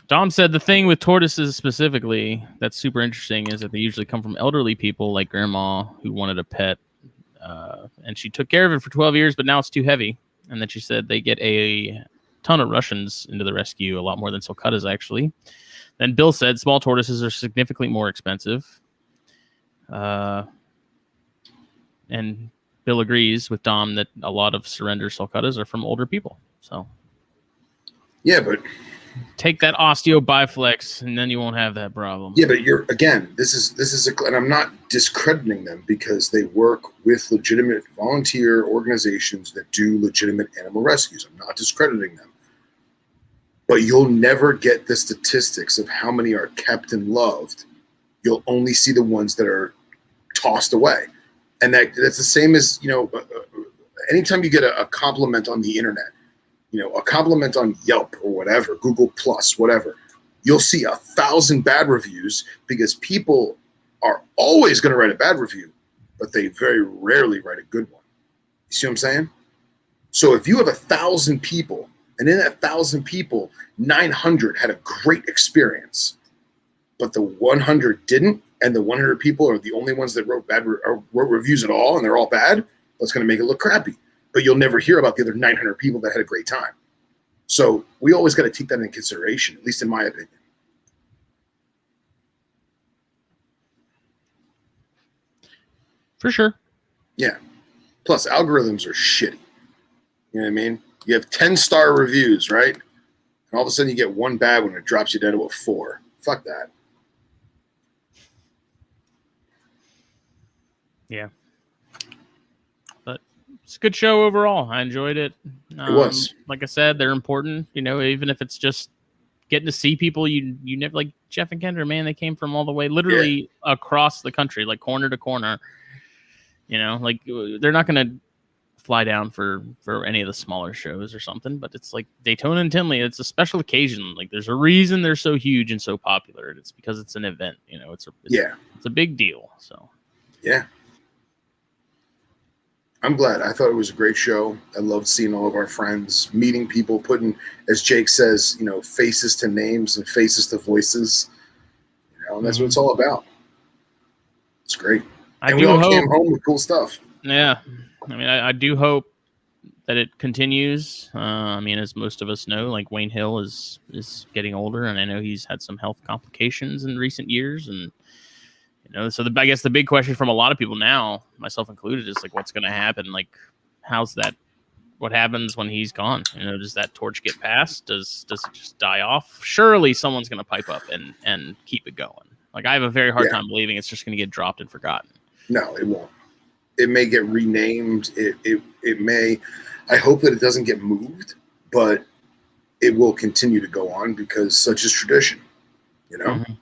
Dom said the thing with tortoises specifically that's super interesting is that they usually come from elderly people like grandma who wanted a pet. And she took care of it for 12 years, but now it's too heavy. And then she said they get a ton of Russians into the rescue, a lot more than sulcatas, actually. Then Bill said small tortoises are significantly more expensive. And Bill agrees with Dom that a lot of surrender sulcatas are from older people. So, yeah, but Take that osteo biflex, and then you won't have that problem. Yeah, but this is and I'm not discrediting them because they work with legitimate volunteer organizations that do legitimate animal rescues. I'm not discrediting them. But you'll never get the statistics of how many are kept and loved. You'll only see the ones that are tossed away. And that's the same as, anytime you get a compliment on the internet, a compliment on Yelp or whatever, Google Plus, whatever, you'll see 1,000 bad reviews because people are always going to write a bad review, but they very rarely write a good one. You see what I'm saying? So if you have 1,000 people, and in that 1,000 people, 900 had a great experience, but the 100 didn't, and the 100 people are the only ones that wrote reviews at all, and they're all bad, that's going to make it look crappy. But you'll never hear about the other 900 people that had a great time. So we always got to take that into consideration, at least in my opinion. For sure. Yeah. Plus, algorithms are shitty. You know what I mean? You have 10-star reviews, right? And all of a sudden you get one bad one, it drops you down to a 4. Fuck that. Yeah. But it's a good show overall. I enjoyed it. It was. Like I said, they're important, even if it's just getting to see people you never, like Jeff and Kendra, man, they came from all the way literally across the country, like corner to corner. Like they're not going to fly down for any of the smaller shows or something, but it's like Daytona and Tinley, it's a special occasion. Like there's a reason they're so huge and so popular. It's because it's an event, it's a big deal. So yeah, I'm glad. I thought it was a great show. I loved seeing all of our friends, meeting people, putting, as Jake says, faces to names and faces to voices, and that's what it's all about. It's great. And we all came home with cool stuff. Yeah. I mean, I do hope that it continues. As most of us know, like Wayne Hill is getting older, and I know he's had some health complications in recent years. And, so I guess the big question from a lot of people now, myself included, is like, what's going to happen? Like, what happens when he's gone? Does that torch get passed? Does it just die off? Surely someone's going to pipe up and keep it going. Like, I have a very hard time believing it's just going to get dropped and forgotten. No, it won't. It may get renamed. It may. I hope that it doesn't get moved, but it will continue to go on because such is tradition. Mm-hmm.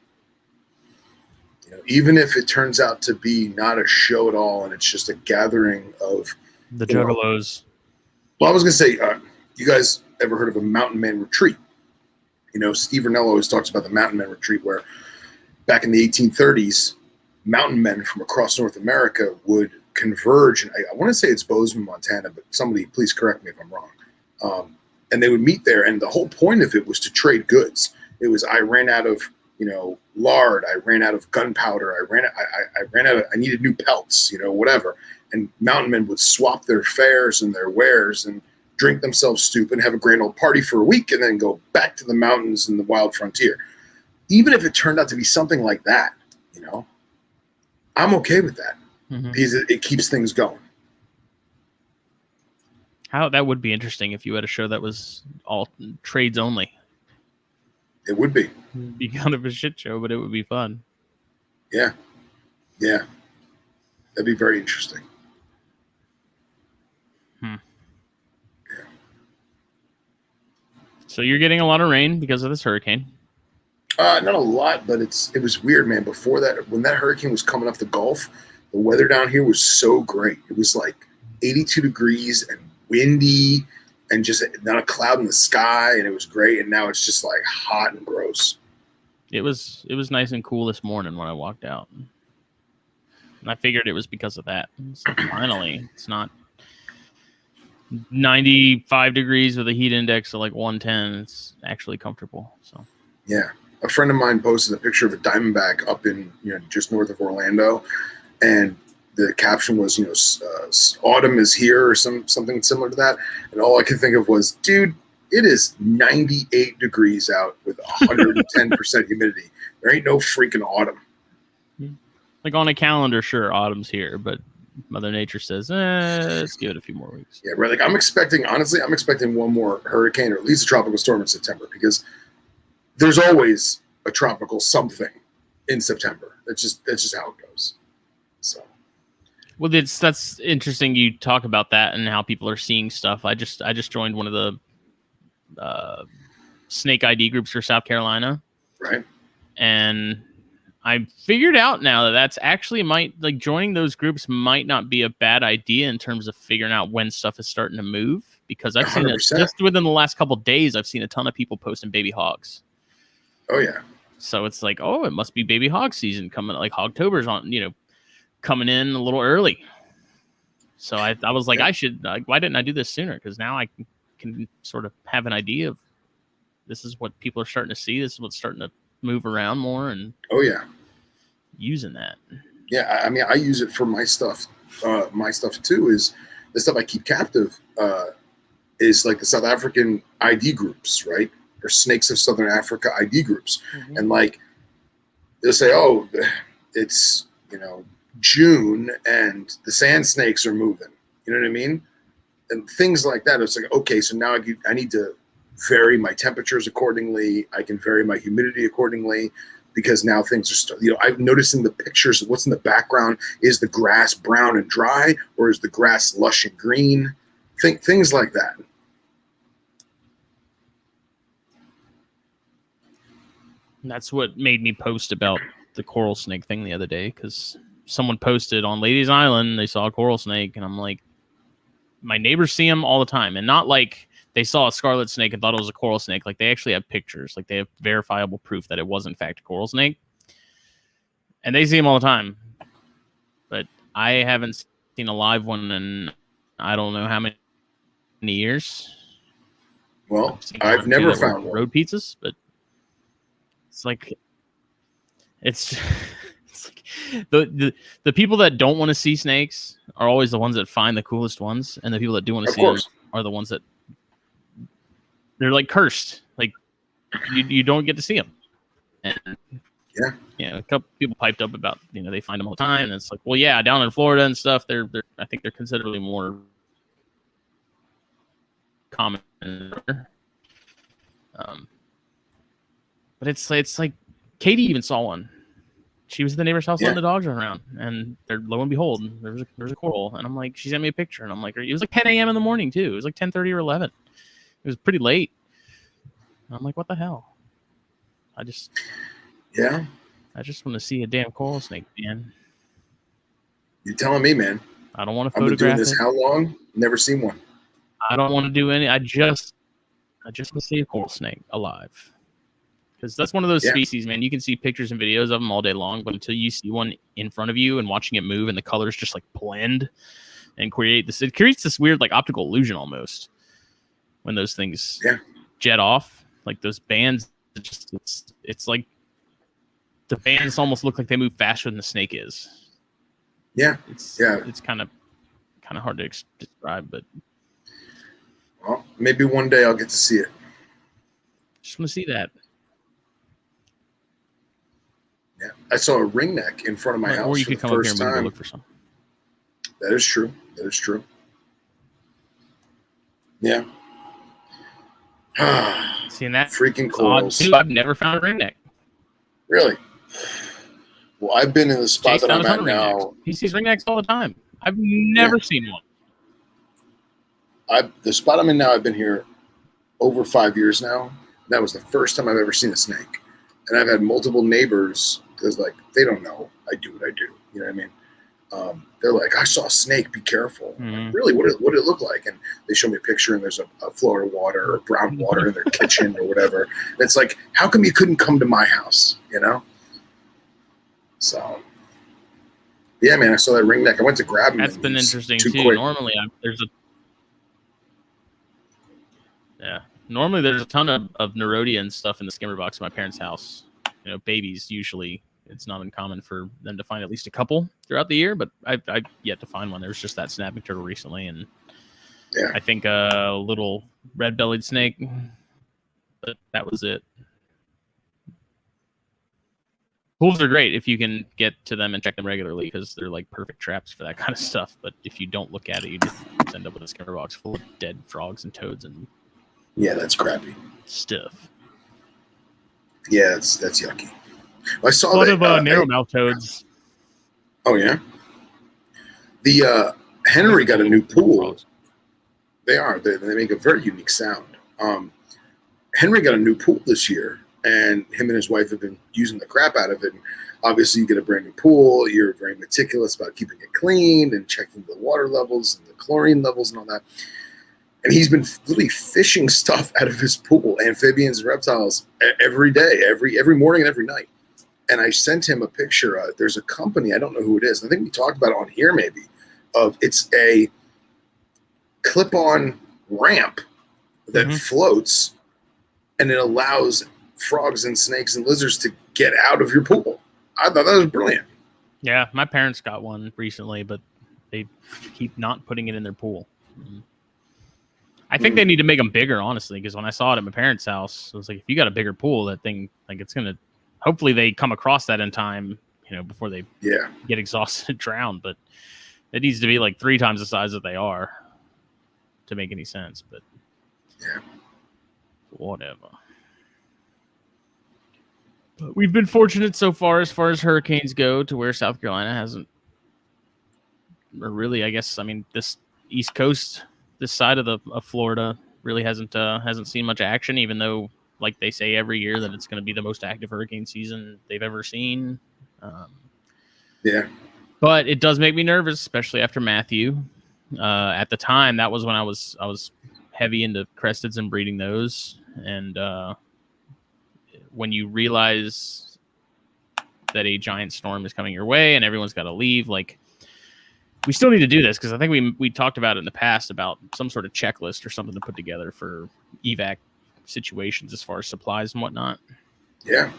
Even if it turns out to be not a show at all and it's just a gathering of the Juggalos. Well, I was gonna say, you guys ever heard of a Mountain Man Retreat? Steve Rinella always talks about the Mountain Man Retreat, where back in the 1830s, mountain men from across North America would converge, and I want to say it's Bozeman, Montana, but somebody please correct me if I'm wrong. And they would meet there, and the whole point of it was to trade goods. It was, I ran out of lard, I ran out of gunpowder, I needed new pelts, whatever. And mountain men would swap their fares and their wares and drink themselves stupid, have a grand old party for a week, and then go back to the mountains and the wild frontier. Even if it turned out to be something like that, I'm okay with that. Mm-hmm. Because it keeps things going. That would be interesting if you had a show that was all trades only. It would be. It'd be kind of a shit show, but it would be fun. Yeah. Yeah. That'd be very interesting. Yeah. So you're getting a lot of rain because of this hurricane? Not a lot, but it was weird, man. Before that, when that hurricane was coming up the Gulf, the weather down here was so great. It was like 82 degrees and windy and just not a cloud in the sky, and it was great. And now it's just like hot and gross. It was nice and cool this morning when I walked out. And I figured it was because of that. So finally, it's not 95 degrees with a heat index of like 110. It's actually comfortable. So yeah. A friend of mine posted a picture of a diamondback up in, just north of Orlando, and the caption was, autumn is here or something similar to that. And all I could think of was, dude, it is 98 degrees out with 110% humidity. There ain't no freaking autumn. Like on a calendar, sure, autumn's here, but Mother Nature says, let's give it a few more weeks. Yeah, right. Like I'm expecting one more hurricane or at least a tropical storm in September, because there's always a tropical something in September. That's just how it goes. So. Well, that's interesting. You talk about that and how people are seeing stuff. I just joined one of the snake ID groups for South Carolina, right? And I figured out now that that's actually joining those groups might not be a bad idea in terms of figuring out when stuff is starting to move, because I've 100%. Seen it just within the last couple of days. I've seen a ton of people posting baby hogs. Oh yeah. So it's like, oh, it must be baby hog season coming. Like Hogtober's on, coming in a little early. So I was like, I should. Why didn't I do this sooner? Because now I can sort of have an idea of this is what people are starting to see. This is what's starting to move around more, and oh yeah, using that. Yeah, I mean, I use it for my stuff. My stuff too is the stuff I keep captive. Is like the South African ID groups, right? Or Snakes of Southern Africa ID groups, and like they'll say, oh, it's June and the sand snakes are moving. You know what I mean? And things like that. It's like, okay, so now I need to vary my temperatures accordingly. I can vary my humidity accordingly, because now things are I'm noticing the pictures of what's in the background. Is the grass brown and dry, or is the grass lush and green? Things like that. And that's what made me post about the coral snake thing the other day, because someone posted on Ladies Island they saw a coral snake, and I'm like, my neighbors see them all the time, and not like they saw a scarlet snake and thought it was a coral snake. Like, they actually have pictures, like they have verifiable proof that it was in fact a coral snake, and they see them all the time. But I haven't seen a live one in I don't know how many years. Well, I've never found one. Road pizzas, but it's like the people that don't want to see snakes are always the ones that find the coolest ones, and the people that do want to see them are the ones that they're like cursed. Like you don't get to see them. And a couple people piped up about they find them all the time, and it's like, well, yeah, down in Florida and stuff, they're I think they're considerably more common. But it's like Katie even saw one. She was at the neighbor's house letting the dogs run around, and there, lo and behold, there's a coral, and I'm like, she sent me a picture, and I'm like, it was like 10 a.m. in the morning too. It was like 10:30 or 11. It was pretty late. And I'm like, what the hell? I just want to see a damn coral snake, man. You're telling me, man. I don't want to photograph. I've been doing this it. how long? Never seen one. I don't want to do any. I just want to see a coral snake alive. Because that's one of those species, man. You can see pictures and videos of them all day long, but until you see one in front of you and watching it move and the colors just like blend and it creates this weird like optical illusion almost when those things jet off. Like those bands, it's like the bands almost look like they move faster than the snake is. Yeah, it's kind of hard to describe, but well, maybe one day I'll get to see it. Just want to see that. Yeah, I saw a ringneck in front of my house. Or you could come up here and maybe look for some. That is true. Yeah. Seeing that freaking corals. I've never found a ringneck. Really? Well, I've been in the spot that I'm at now. He sees ringnecks all the time. I've never seen one. The spot I'm in now, I've been here over 5 years now. That was the first time I've ever seen a snake. And I've had multiple neighbors, because like they don't know I do what I do. You know what I mean? They're like, I saw a snake, be careful. Like, really? What did it look like? And they show me a picture, and there's a Florida water or brown water in their kitchen or whatever. And it's like, how come you couldn't come to my house? So yeah, man, I saw that ringneck. I went to grab him. That's been interesting too. Quick. Normally there's a ton of Nerodia stuff in the skimmer box at my parents' house. Babies, usually it's not uncommon for them to find at least a couple throughout the year, but I've yet to find one. There was just that snapping turtle recently, and I think a little red-bellied snake, but that was it. Pools are great if you can get to them and check them regularly, because they're like perfect traps for that kind of stuff. But if you don't look at it, you just end up with a skimmer box full of dead frogs and toads and that's crappy stuff. Yeah, that's yucky. I saw A lot that. of narrow mouth toads. Oh yeah. The Henry got a new pool. They make a very unique sound. Henry got a new pool this year, and him and his wife have been using the crap out of it. And obviously, you get a brand new pool. You're very meticulous about keeping it clean and checking the water levels and the chlorine levels and all that. And he's been really fishing stuff out of his pool, amphibians and reptiles, every day, every morning and every night. And I sent him a picture. There's a company, I don't know who it is. I think we talked about it on here maybe. It's a clip-on ramp that floats, and it allows frogs and snakes and lizards to get out of your pool. I thought that was brilliant. Yeah, my parents got one recently, but they keep not putting it in their pool. I think they need to make them bigger, honestly, because when I saw it at my parents' house, I was like, if you got a bigger pool, that thing, like, it's going to, hopefully they come across that in time, before they get exhausted and drown. But it needs to be like 3 times the size that they are to make any sense. But whatever. But we've been fortunate so far as hurricanes go, to where South Carolina hasn't, or really, I guess, I mean, this East Coast, this side of Florida really hasn't seen much action, even though, like they say every year, that it's going to be the most active hurricane season they've ever seen. But it does make me nervous, especially after Matthew. At the time, that was when I was heavy into cresteds and breeding those, and when you realize that a giant storm is coming your way and everyone's got to leave, like, we still need to do this, because I think we talked about it in the past about some sort of checklist or something to put together for evac situations as far as supplies and whatnot. Yeah.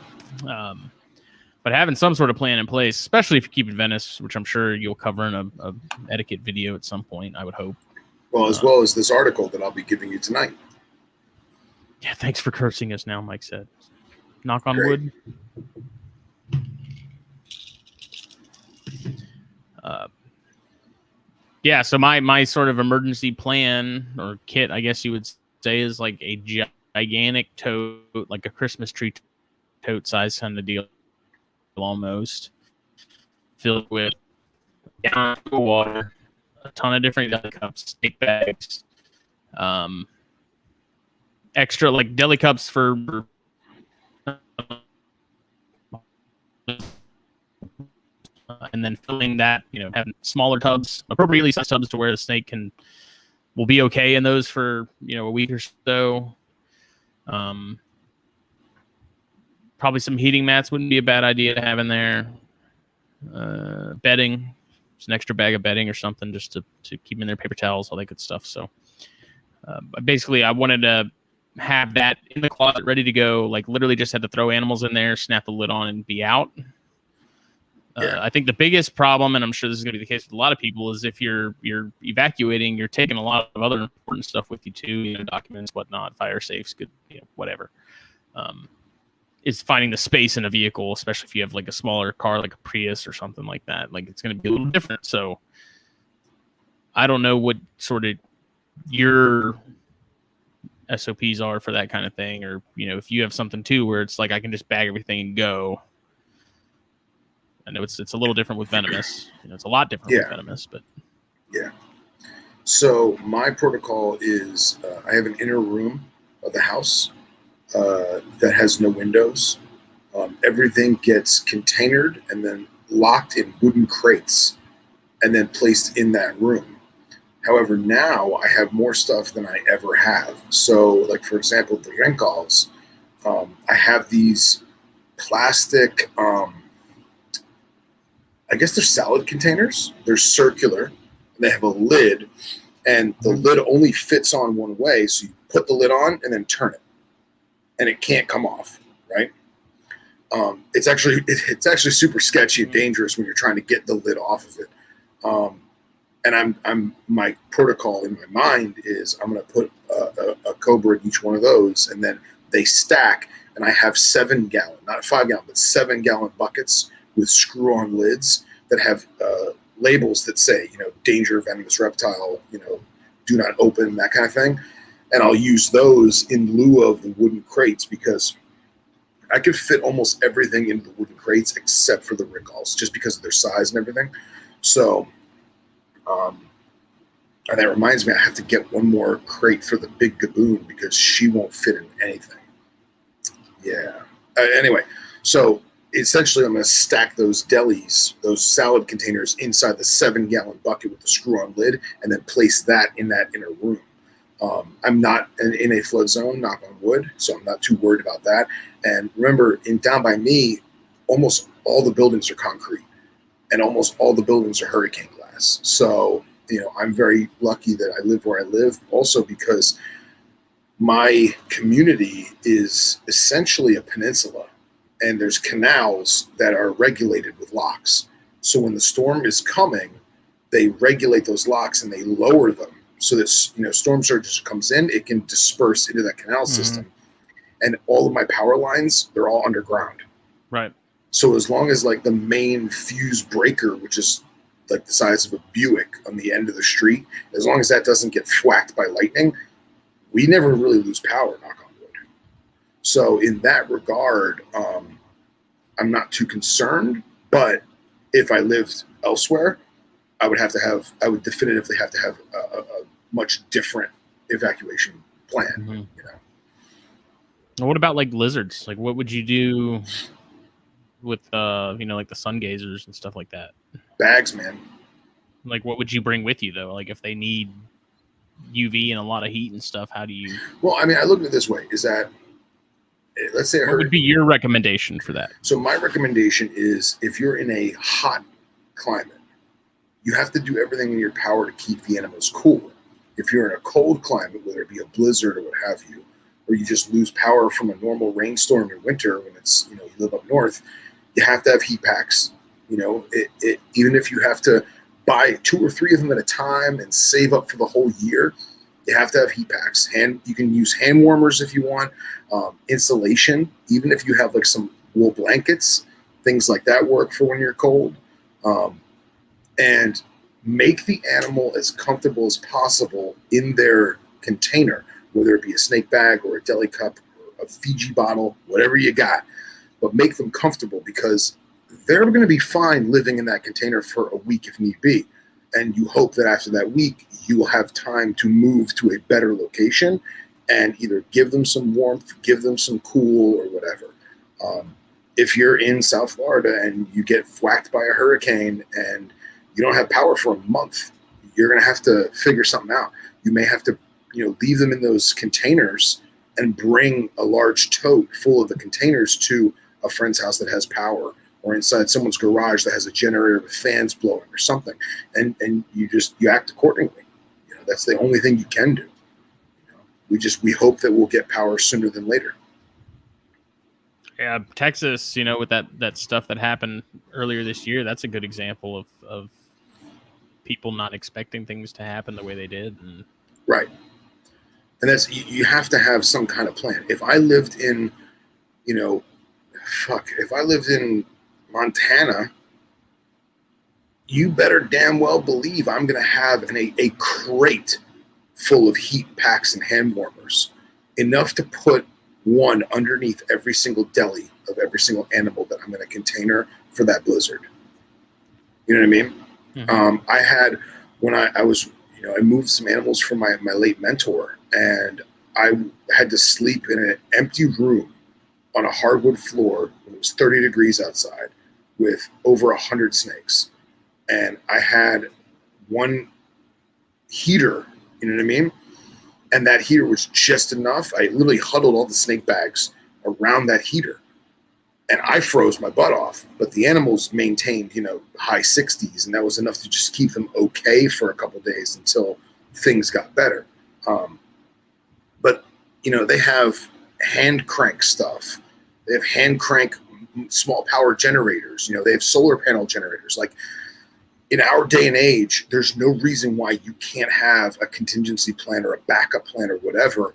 But having some sort of plan in place, especially if you keep in Venice, which I'm sure you'll cover in a etiquette video at some point, I would hope. Well, as well as this article that I'll be giving you tonight. Yeah, thanks for cursing us now, Mike said. Knock on wood. Yeah, so my sort of emergency plan or kit, I guess you would say, is like a gigantic tote, like a Christmas tree tote size kind of deal, almost, filled with gallons of water, a ton of different deli cups, snake bags, extra like deli cups for and then filling that, having smaller tubs, appropriately sized tubs, to where the snake will be okay in those for, a week or so. Probably some heating mats wouldn't be a bad idea to have in there. Bedding, just an extra bag of bedding or something, just to keep in there, paper towels, all that good stuff. So basically, I wanted to have that in the closet ready to go. Like, literally just had to throw animals in there, snap the lid on, and be out. I think the biggest problem, and I'm sure this is going to be the case with a lot of people, is if you're evacuating, you're taking a lot of other important stuff with you too, documents, whatnot, fire safes, good, whatever. Is finding the space in a vehicle, especially if you have like a smaller car, like a Prius or something like that. Like, it's going to be a little different. So I don't know what sort of your SOPs are for that kind of thing, or if you have something too where it's like I can just bag everything and go. I know it's a little different with venomous. It's a lot different with venomous, but So my protocol is I have an inner room of the house that has no windows. Everything gets containered and then locked in wooden crates and then placed in that room. However, now I have more stuff than I ever have. So, like, for example, the Renkals, I have these plastic, I guess they're salad containers. They're circular, and they have a lid, and the lid only fits on one way. So you put the lid on and then turn it, and it can't come off, right? It's actually super sketchy and dangerous when you're trying to get the lid off of it. And my protocol in my mind is I'm going to put a Cobra in each one of those, and then they stack, and I have 7-gallon, not 5-gallon, but 7-gallon buckets with screw-on lids that have labels that say, danger, venomous reptile, do not open, that kind of thing. And I'll use those in lieu of the wooden crates, because I could fit almost everything into the wooden crates except for the Rickals, just because of their size and everything. So, and that reminds me, I have to get one more crate for the big Gaboon because she won't fit in anything. Yeah. Anyway, so essentially I'm going to stack those delis, those salad containers, inside the 7-gallon bucket with the screw-on lid, and then place that in that inner room. I'm not in a flood zone, knock on wood, so I'm not too worried about that. And remember, down by me, almost all the buildings are concrete, and almost all the buildings are hurricane glass. So, I'm very lucky that I live where I live, also because my community is essentially a peninsula, and there's canals that are regulated with locks. So when the storm is coming, they regulate those locks and they lower them so that, storm surge comes in, it can disperse into that canal system. And all of my power lines, they're all underground. Right. So as long as like the main fuse breaker, which is like the size of a Buick on the end of the street, as long as that doesn't get whacked by lightning, we never really lose power, knock on wood. So in that regard, I'm not too concerned. But if I lived elsewhere, I would definitively have to have a much different evacuation plan. What about like lizards? Like, what would you do with like the sun gazers and stuff like that? Bags, man. Like, what would you bring with you though? Like, if they need UV and a lot of heat and stuff, how do you? Well, I mean, I look at it this way: is that, let's say, what would be your recommendation for that? So my recommendation is, if you're in a hot climate, you have to do everything in your power to keep the animals cool. If you're in a cold climate, whether it be a blizzard or what have you, or you just lose power from a normal rainstorm in winter when it's, you live up north, you have to have heat packs. Even if you have to buy 2 or 3 of them at a time and save up for the whole year, you have to have heat packs. You can use hand warmers if you want, insulation, even if you have like some wool blankets, things like that work for when you're cold. And make the animal as comfortable as possible in their container, whether it be a snake bag or a deli cup or a Fiji bottle, whatever you got, but make them comfortable, because they're going to be fine living in that container for a week if need be. And you hope that after that week, you will have time to move to a better location and either give them some warmth, give them some cool or whatever. If you're in South Florida and you get whacked by a hurricane and you don't have power for a month, you're going to have to figure something out. You may have to, leave them in those containers and bring a large tote full of the containers to a friend's house that has power, or inside someone's garage that has a generator with fans blowing or something. And you act accordingly. That's the only thing you can do. We hope that we'll get power sooner than later. Yeah, Texas, with that stuff that happened earlier this year, that's a good example of people not expecting things to happen the way they did. Right. And that's, you have to have some kind of plan. If I lived in, if I lived in Montana, you better damn well believe I'm going to have a crate full of heat packs and hand warmers, enough to put one underneath every single deli of every single animal that I'm going to container for that blizzard. You know what I mean? Mm-hmm. I had, when I was, I moved some animals from my late mentor, and I had to sleep in an empty room on a hardwood floor when it was 30 degrees outside with over 100 snakes. And I had one heater, you know what I mean? And that heater was just enough. I literally huddled all the snake bags around that heater, and I froze my butt off. But the animals maintained, high 60s, and that was enough to just keep them okay for a couple of days until things got better. But they have hand crank stuff. They have hand crank small power generators. They have solar panel generators. Like, in our day and age, there's no reason why you can't have a contingency plan or a backup plan or whatever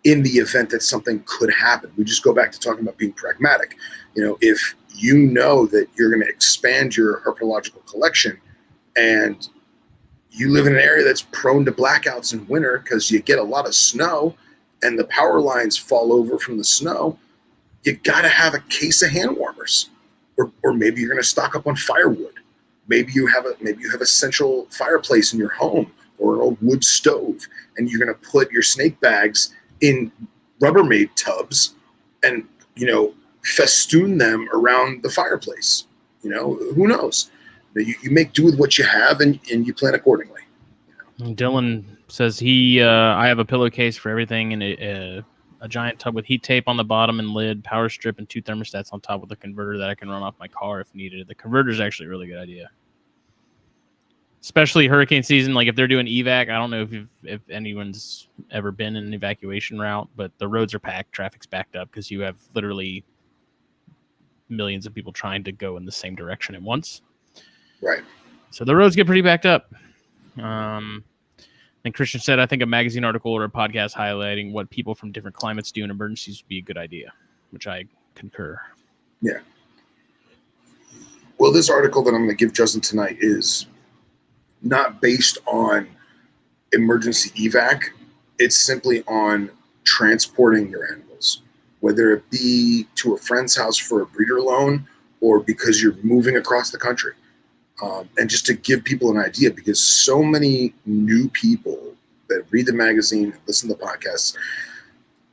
in the event that something could happen. We just go back to talking about being pragmatic. If you know that you're going to expand your herpetological collection and you live in an area that's prone to blackouts in winter because you get a lot of snow and the power lines fall over from the snow, you got to have a case of hand warmers, or maybe you're going to stock up on firewood. Maybe you have a central fireplace in your home or an old wood stove, and you're going to put your snake bags in Rubbermaid tubs and, festoon them around the fireplace. Who knows? You make do with what you have, and you plan accordingly. Dylan says I have a pillowcase for everything and a giant tub with heat tape on the bottom and lid, power strip, and 2 thermostats on top with a converter that I can run off my car if needed. The converter is actually a really good idea, especially hurricane season. Like if they're doing evac, I don't know if anyone's ever been in an evacuation route, but the roads are packed, traffic's backed up because you have literally millions of people trying to go in the same direction at once. Right. So the roads get pretty backed up. And Christian said, I think a magazine article or a podcast highlighting what people from different climates do in emergencies would be a good idea, which I concur. Yeah. Well, this article that I'm going to give Justin tonight is not based on emergency evac. It's simply on transporting your animals, whether it be to a friend's house for a breeder loan or because you're moving across the country. And just to give people an idea, because so many new people that read the magazine, listen to the podcasts,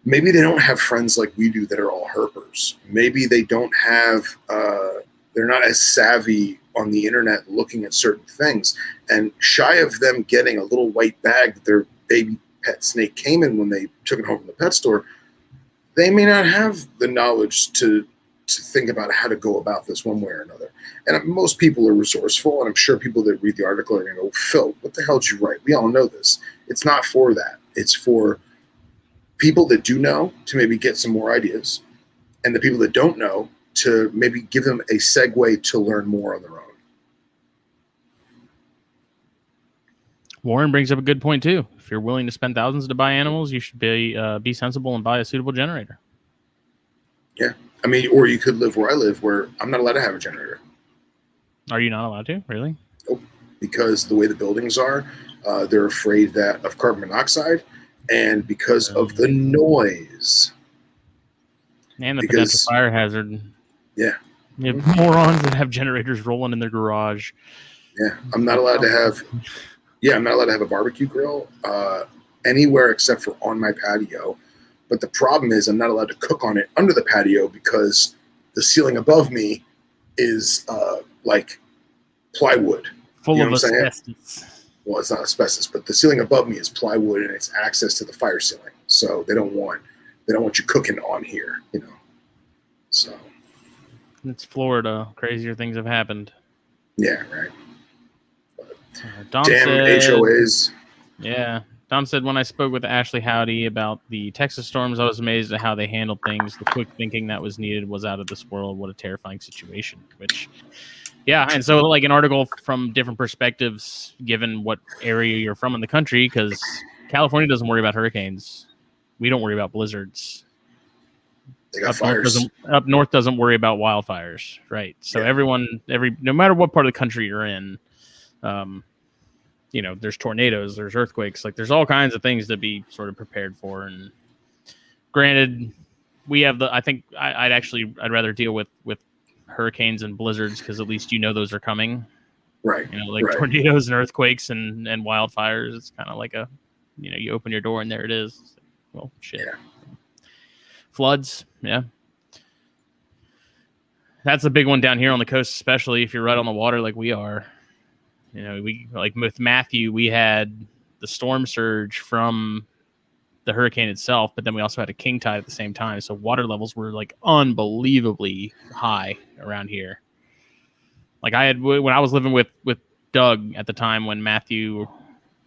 maybe they don't have friends like we do that are all herpers. Maybe they don't have, they're not as savvy on the internet looking at certain things. And shy of them getting a little white bag that their baby pet snake came in when they took it home from the pet store, they may not have the knowledge to think about how to go about this one way or another. And most people are resourceful, and I'm sure people that read the article are going to go, Phil, what the hell did you write? We all know this. It's not for that. It's for people that do know to maybe get some more ideas, and the people that don't know to maybe give them a segue to learn more on their own. Warren brings up a good point, too. If you're willing to spend thousands to buy animals, you should be sensible and buy a suitable generator. Yeah. I mean, or you could live where I live, where I'm not allowed to have a generator. Are you not allowed to? Really? Nope. Because the way the buildings are, they're afraid of carbon monoxide, and because of the noise. And the potential fire hazard. Yeah. You have morons that have generators rolling in their garage. Yeah. I'm not allowed to have a barbecue grill anywhere except for on my patio. But the problem is I'm not allowed to cook on it under the patio because the ceiling above me is like plywood. Full of asbestos. Well, it's not asbestos, but the ceiling above me is plywood and it's access to the fire ceiling. So they don't want you cooking on here, So it's Florida. Crazier things have happened. Yeah, right. Damn HOAs. Yeah. Don said, when I spoke with Ashley Howdy about the Texas storms, I was amazed at how they handled things. The quick thinking that was needed was out of this world. What a terrifying situation. Which, yeah, and so like an article from different perspectives, given what area you're from in the country, because California doesn't worry about hurricanes. We don't worry about blizzards. They got fires. Up north doesn't worry about wildfires, right? So yeah. No matter what part of the country you're in, there's tornadoes, there's earthquakes, like there's all kinds of things to be sort of prepared for. And granted, we have I'd rather deal with hurricanes and blizzards because at least those are coming. Right. Like right. Tornadoes and earthquakes and wildfires. It's kind of like you open your door and there it is. Well, shit. Yeah. Floods, yeah. That's a big one down here on the coast, especially if you're right on the water like we are. We like with Matthew, we had the storm surge from the hurricane itself, but then we also had a king tide at the same time. So water levels were like unbelievably high around here. Like when I was living with Doug at the time when Matthew,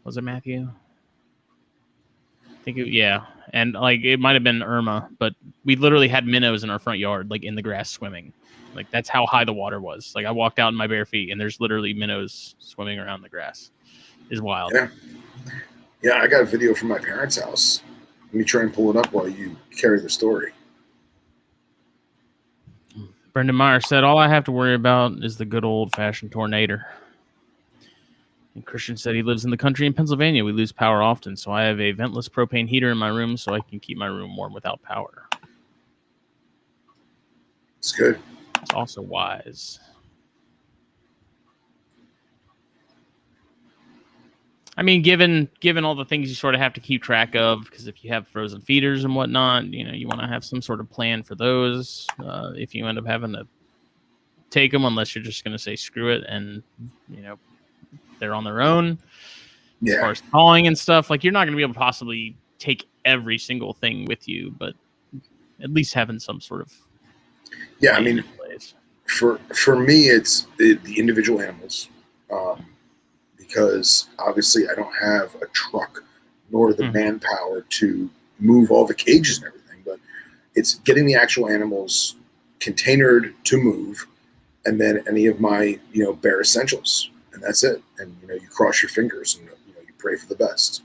was it Matthew? I think yeah. And like it might have been Irma, but we literally had minnows in our front yard, like in the grass swimming. Like that's how high the water was. Like I walked out in my bare feet and there's literally minnows swimming around the grass. It's wild. Yeah, I got a video from my parents' house. Let me try and pull it up while you carry the story. Brendan Meyer said, all I have to worry about is the good old-fashioned tornado. And Christian said he lives in the country in Pennsylvania. We lose power often, so I have a ventless propane heater in my room so I can keep my room warm without power. It's good. It's also wise. I mean, given all the things you sort of have to keep track of, because if you have frozen feeders and whatnot, you want to have some sort of plan for those. If you end up having to take them, unless you're just going to say screw it and they're on their own. Yeah. As far as thawing and stuff, like you're not going to be able to possibly take every single thing with you, but at least having some sort of I mean, for me, it's the individual animals. Because obviously I don't have a truck nor the manpower to move all the cages and everything, but it's getting the actual animals containered to move, and then any of my bare essentials, and that's it. And you cross your fingers and you pray for the best.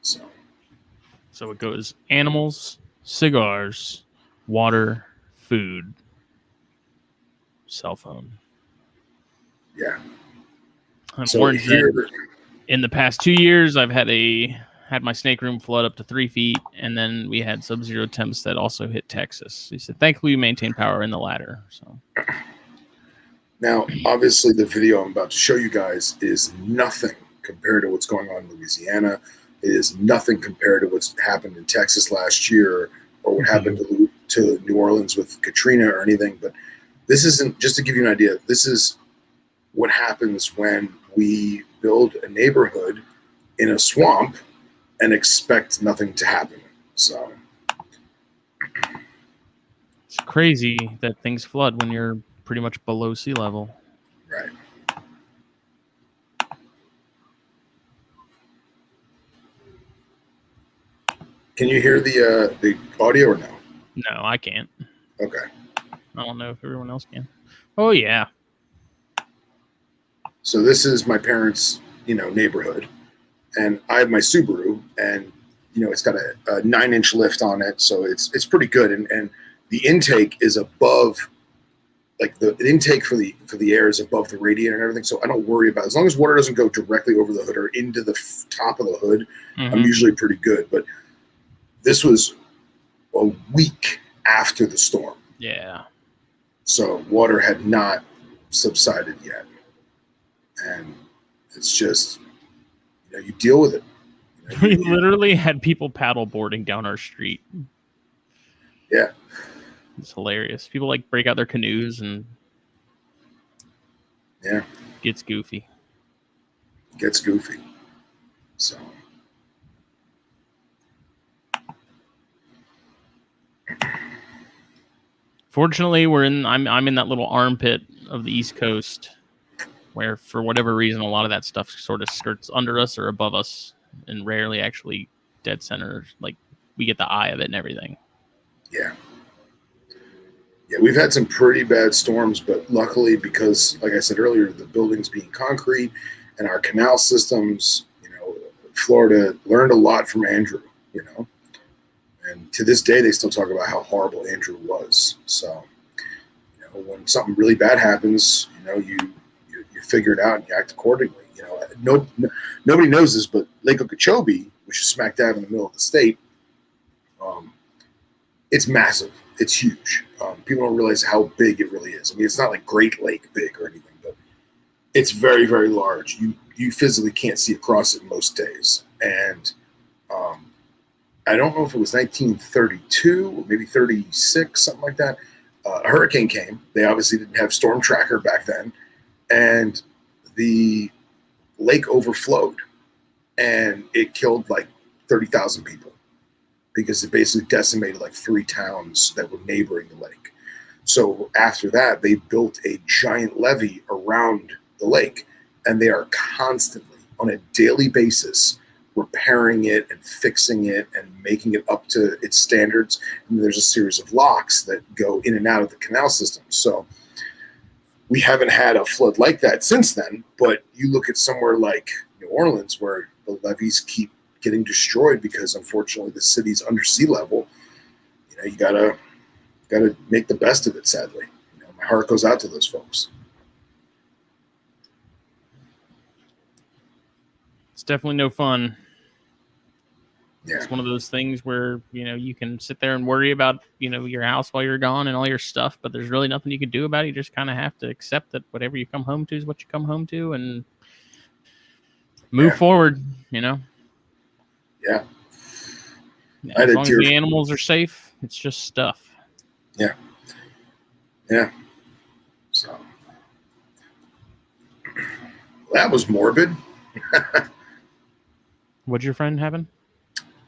So it goes animals, cigars, water, food, cell phone. Yeah. I'm warned that in the past 2 years, I've had my snake room flood up to 3 feet, and then we had sub-zero temps that also hit Texas. He said, thankfully, we maintained power in the latter. So now, obviously, the video I'm about to show you guys is nothing compared to what's going on in Louisiana. It is nothing compared to what's happened in Texas last year or what happened to New Orleans with Katrina or anything. But this isn't, just to give you an idea, this is what happens when we build a neighborhood in a swamp and expect nothing to happen. So it's crazy that things flood when you're pretty much below sea level. Right. Can you hear the audio or no? No, I can't. Okay. I don't know if everyone else can. Oh yeah. So this is my parents' neighborhood, and I have my Subaru, and it's got a 9-inch lift on it, so it's pretty good, and the intake is above, like the intake for the air is above the radiator and everything, so I don't worry about it. As long as water doesn't go directly over the hood or into the top of the hood, I'm usually pretty good. But this was a week after the storm. Yeah. So water had not subsided yet. And it's just, you deal with it. We literally had people paddle boarding down our street. Yeah. It's hilarious. People break out their canoes and gets goofy. So fortunately, I'm in that little armpit of the East Coast where, for whatever reason, a lot of that stuff sort of skirts under us or above us and rarely actually dead center. Like, we get the eye of it and everything. Yeah, we've had some pretty bad storms, but luckily, because, like I said earlier, the buildings being concrete and our canal systems, Florida learned a lot from Andrew, and to this day, they still talk about how horrible Andrew was. So, when something really bad happens, you figure it out and you act accordingly. Nobody knows this, but Lake Okeechobee, which is smack dab in the middle of the state, it's massive. It's huge. People don't realize how big it really is. I mean, it's not like Great Lake big or anything, but it's very, very large. You physically can't see across it most days. And I don't know if it was 1932 or maybe 36, something like that. A hurricane came. They obviously didn't have Storm Tracker back then. And the lake overflowed. And it killed like 30,000 people, because it basically decimated like 3 towns that were neighboring the lake. So after that, they built a giant levee around the lake, and they are constantly, on a daily basis, repairing it and fixing it and making it up to its standards. And there's a series of locks that go in and out of the canal system. So we haven't had a flood like that since then, but you look at somewhere like New Orleans, where the levees keep getting destroyed because, unfortunately, the city's under sea level. You gotta make the best of it. Sadly, my heart goes out to those folks. It's definitely no fun. Yeah. It's one of those things where, you can sit there and worry about, your house while you're gone and all your stuff, but there's really nothing you can do about it. You just kind of have to accept that whatever you come home to is what you come home to and move forward, Yeah. As long as the animals are safe, it's just stuff. Yeah. Yeah. So that was morbid. What'd your friend happen?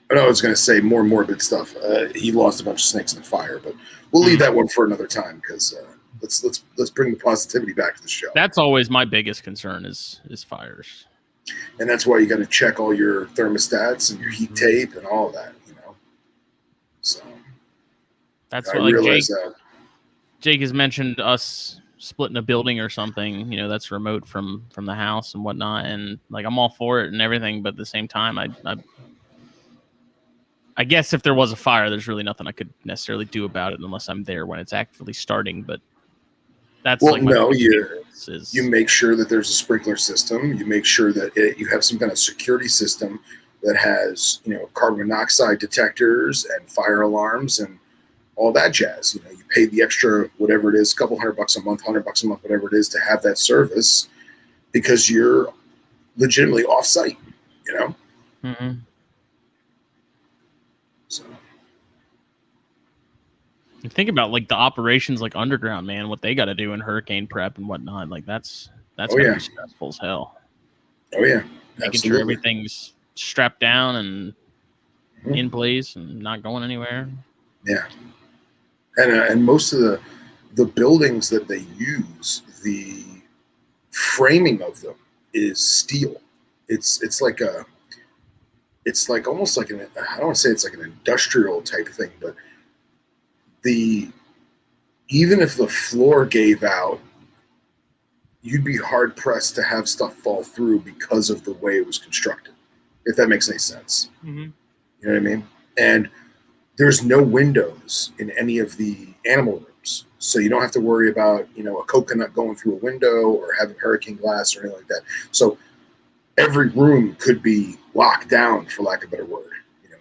I was going to say more morbid stuff. He lost a bunch of snakes in the fire, but we'll leave that one for another time because let's bring the positivity back to the show. That's always my biggest concern is fires, and that's why you got to check all your thermostats and your heat tape and all of that. So that's what like Jake has mentioned us splitting a building or something. That's remote from the house and whatnot, and like I'm all for it and everything, but at the same time, I guess if there was a fire, there's really nothing I could necessarily do about it unless I'm there when it's actively starting. But that's you make sure that there's a sprinkler system. You make sure that you have some kind of security system that has, carbon monoxide detectors and fire alarms and all that jazz. You pay the extra, whatever it is, a couple $100 a month, $100 a month, whatever it is to have that service because you're legitimately off site, Mm-hmm. So you think about like the operations like underground, man, what they got to do in hurricane prep and whatnot. Like that's gonna be stressful as hell. Oh yeah, making sure everything's strapped down and in place and not going anywhere. Yeah, and most of the buildings that they use, the framing of them is steel. It's like almost like I don't want to say it's like an industrial type thing, but even if the floor gave out, you'd be hard pressed to have stuff fall through because of the way it was constructed, if that makes any sense. Mm-hmm. You know what I mean? And there's no windows in any of the animal rooms, so you don't have to worry about a coconut going through a window or having hurricane glass or anything like that. So every room could be locked down, for lack of a better word.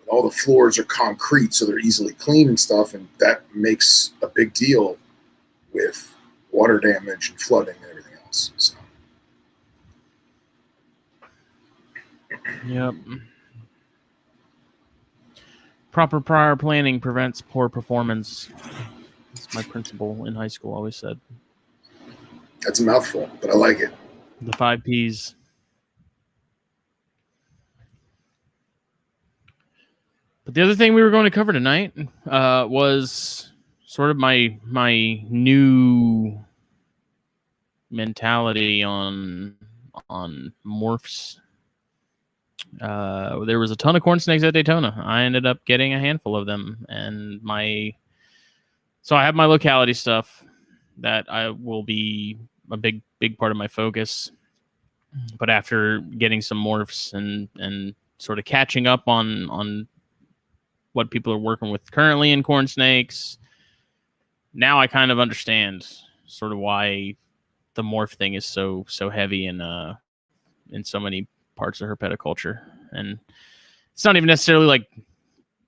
All the floors are concrete, so they're easily clean and stuff, and that makes a big deal with water damage and flooding and everything else. So. Yep. Proper prior planning prevents poor performance. That's my principal in high school always said. That's a mouthful, but I like it. The 5 Ps. But the other thing we were going to cover tonight was sort of my new mentality on morphs. There was a ton of corn snakes at Daytona. I ended up getting a handful of them, and so I have my locality stuff that I will be a big part of my focus. But after getting some morphs and sort of catching up on what people are working with currently in corn snakes, now I kind of understand sort of why the morph thing is so heavy in so many parts of herpetoculture. And it's not even necessarily like,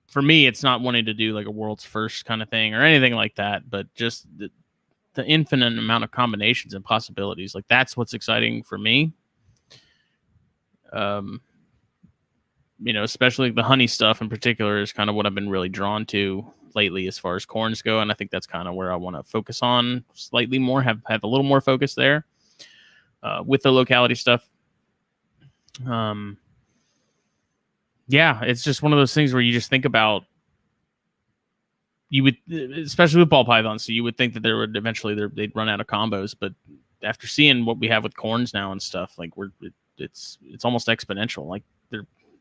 for me, it's not wanting to do like a world's first kind of thing or anything like that, but just the infinite amount of combinations and possibilities. Like that's what's exciting for me. Especially the honey stuff in particular is kind of what I've been really drawn to lately as far as corns go. And I think that's kind of where I want to focus on slightly more, have a little more focus there with the locality stuff. Yeah, it's just one of those things where you just think about, you would, especially with ball pythons, so you would think that there would eventually they'd run out of combos, but after seeing what we have with corns now and stuff, like it's almost exponential. Like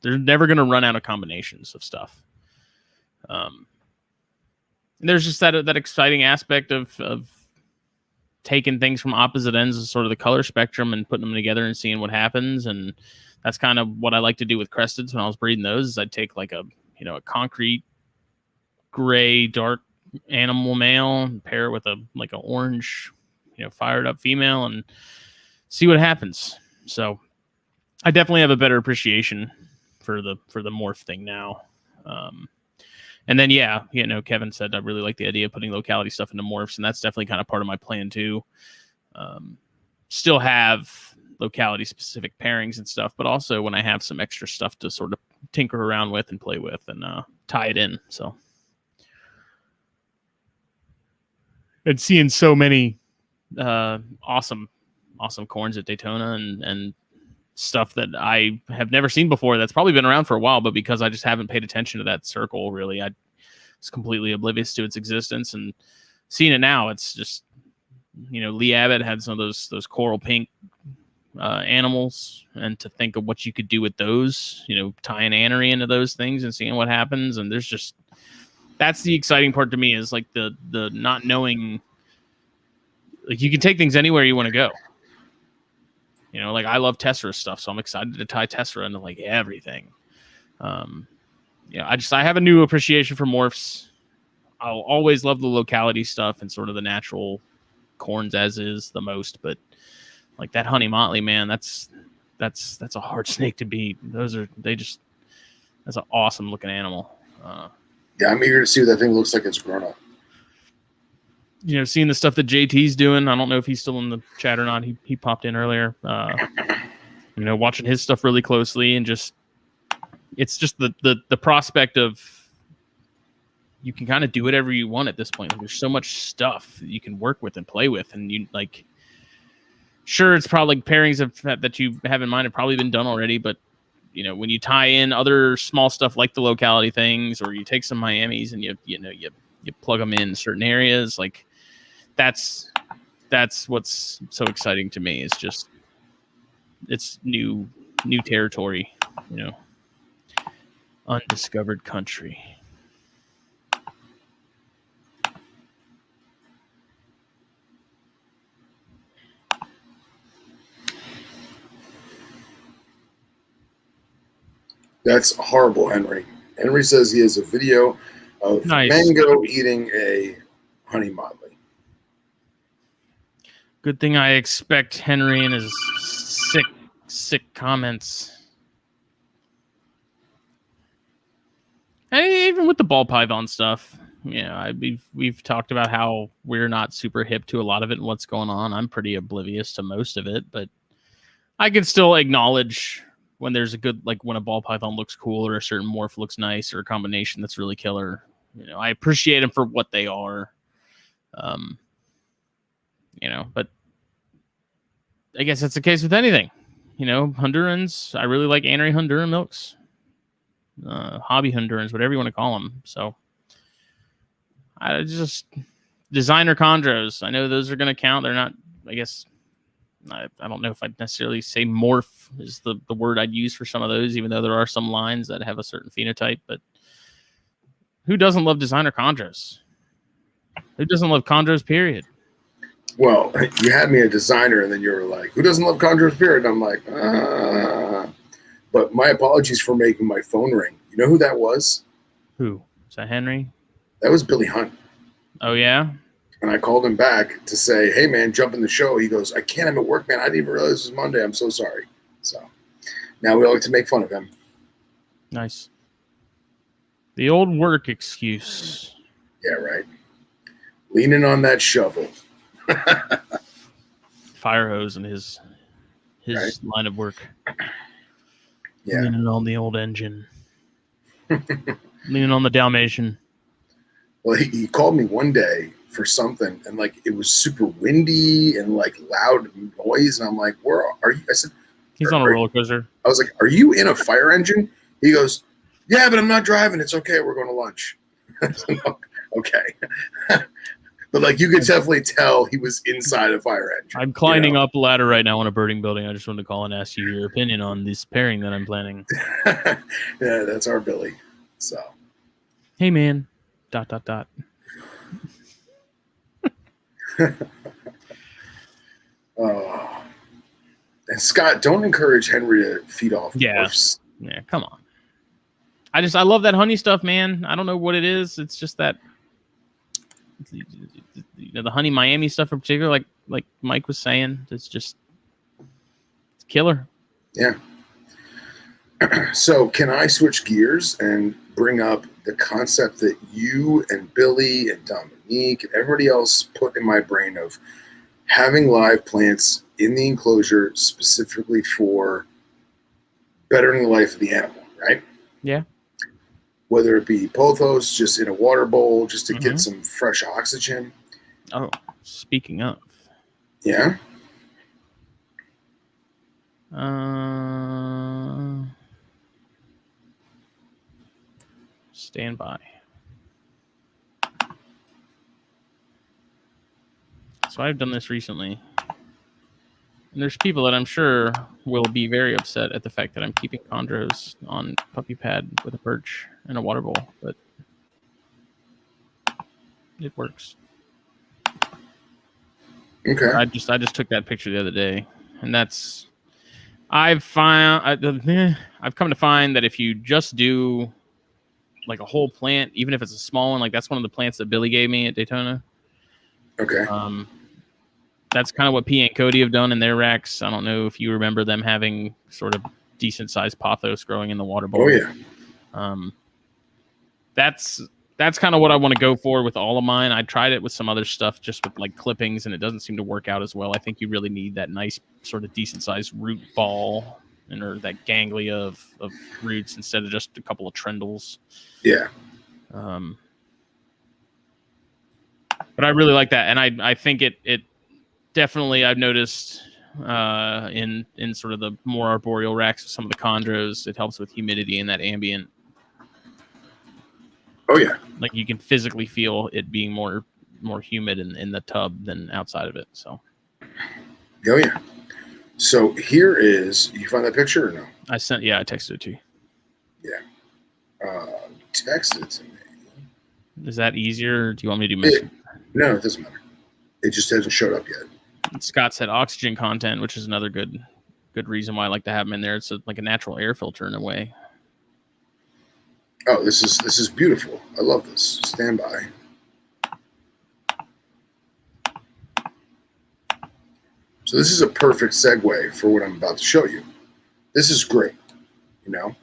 they're never going to run out of combinations of stuff. And there's just that exciting aspect of taking things from opposite ends of sort of the color spectrum and putting them together and seeing what happens. And that's kind of what I like to do with cresteds when I was breeding those. Is I'd take like a concrete gray dark animal male and pair it with an orange fired up female and see what happens. So I definitely have a better appreciation for the morph thing now. And then, yeah, Kevin said I really like the idea of putting locality stuff into morphs, and that's definitely kind of part of my plan too. Still have locality specific pairings and stuff, but also when I have some extra stuff to sort of tinker around with and play with and tie it in. So, and seeing so many awesome corns at Daytona and stuff that I have never seen before. That's probably been around for a while, but because I just haven't paid attention to that circle, really, I was completely oblivious to its existence. And seeing it now, it's just, Lee Abbott had some of those coral pink animals, and to think of what you could do with those, tie an anery into those things and seeing what happens. And that's the exciting part to me, is like the not knowing, like you can take things anywhere you want to go. Like I love Tessera stuff, so I'm excited to tie Tessera into like everything. I have a new appreciation for morphs. I'll always love the locality stuff and sort of the natural corns as is the most, but like that honey motley, man, that's a hard snake to beat. That's an awesome looking animal. Yeah, I'm eager to see what that thing looks like it's grown up. Seeing the stuff that JT's doing. I don't know if he's still in the chat or not. He popped in earlier. Watching his stuff really closely, and it's just the prospect of you can kind of do whatever you want at this point. Like, there's so much stuff that you can work with and play with, and you like. Sure, it's probably like pairings that you have in mind have probably been done already, but when you tie in other small stuff like the locality things, or you take some Miamis and you plug them in certain areas, like that's what's so exciting to me. Is just it's new territory, undiscovered country. That's horrible, Henry. Henry says he has a video of Mango eating a honey motley. Good thing I expect Henry and his sick comments. And even with the ball python stuff, we've talked about how we're not super hip to a lot of it and what's going on. I'm pretty oblivious to most of it, but I can still acknowledge when there's a good, like when a ball python looks cool or a certain morph looks nice or a combination that's really killer. I appreciate them for what they are. But I guess that's the case with anything. Hondurans, I really like anery Honduran milks. Hobby Hondurans, whatever you want to call them. So I just designer chondros. I know those are going to count. They're not, I guess, I don't know if I'd necessarily say morph is the word I'd use for some of those, even though there are some lines that have a certain phenotype. But who doesn't love designer chondros? Who doesn't love chondros, period? Well, you had me a designer, and then you were like, who doesn't love chondros, period? And I'm like, But my apologies for making my phone ring. You know who that was? Who? Is that Henry? That was Billy Hunt. Oh, yeah? And I called him back to say, hey, man, jump in the show. He goes, I can't. I'm at work, man. I didn't even realize it was Monday. I'm so sorry. So now we all like to make fun of him. Nice. The old work excuse. Yeah, right. Leaning on that shovel. Fire hose in his right. Line of work. Yeah. Leaning on the old engine. Leaning on the Dalmatian. Well, he called me one day for something, and like it was super windy and like loud noise, and I'm like, where are you? I said, he's on a roller coaster. I was like, are you in a fire engine? He goes, yeah, but I'm not driving. It's okay. We're going to lunch. Okay. But like you could definitely tell he was inside a fire engine. I'm climbing up a ladder right now on a birding building. I just wanted to call and ask you your opinion on this pairing that I'm planning. Yeah, that's our Billy. So, hey man. ... And Scott, don't encourage Henry to feed off. Morphs. Yeah, come on. I love that honey stuff, man. I don't know what it is. It's just that the honey Miami stuff in particular, like Mike was saying, it's killer. Yeah. So can I switch gears and bring up the concept that you and Billy and Dominique and everybody else put in my brain of having live plants in the enclosure specifically for bettering the life of the animal, right? Yeah. Whether it be pothos just in a water bowl just to get some fresh oxygen. Oh, speaking of. Yeah. Stand by. So I've done this recently. And there's people that I'm sure will be very upset at the fact that I'm keeping chondros on puppy pad with a perch and a water bowl, but it works. Okay. I just took that picture the other day, and I've come to find that if you just do like a whole plant, even if it's a small one, like that's one of the plants that Billy gave me at Daytona. Okay. That's kind of what P and Cody have done in their racks. I don't know if you remember them having sort of decent sized pothos growing in the water bowl. Oh yeah. That's kind of what I want to go for with all of mine. I tried it with some other stuff, just with like clippings, and it doesn't seem to work out as well. I think you really need that nice sort of decent sized root ball or that ganglia of roots instead of just a couple of trindles. Yeah. But I really like that, and I think it definitely, I've noticed in sort of the more arboreal racks with some of the chondros, it helps with humidity and that ambient. Oh yeah. Like you can physically feel it being more humid in the tub than outside of it. So. Oh yeah. So here is, you find that picture or no? I texted it to you. Yeah. Text it to me. Is that easier? Or do you want me to do Messenger? No, it doesn't matter. It just hasn't showed up yet. Scott said oxygen content, which is another good reason why I like to have them in there. It's like a natural air filter in a way. Oh, this is beautiful. I love this. Stand by. So this is a perfect segue for what I'm about to show you. This is great. You know,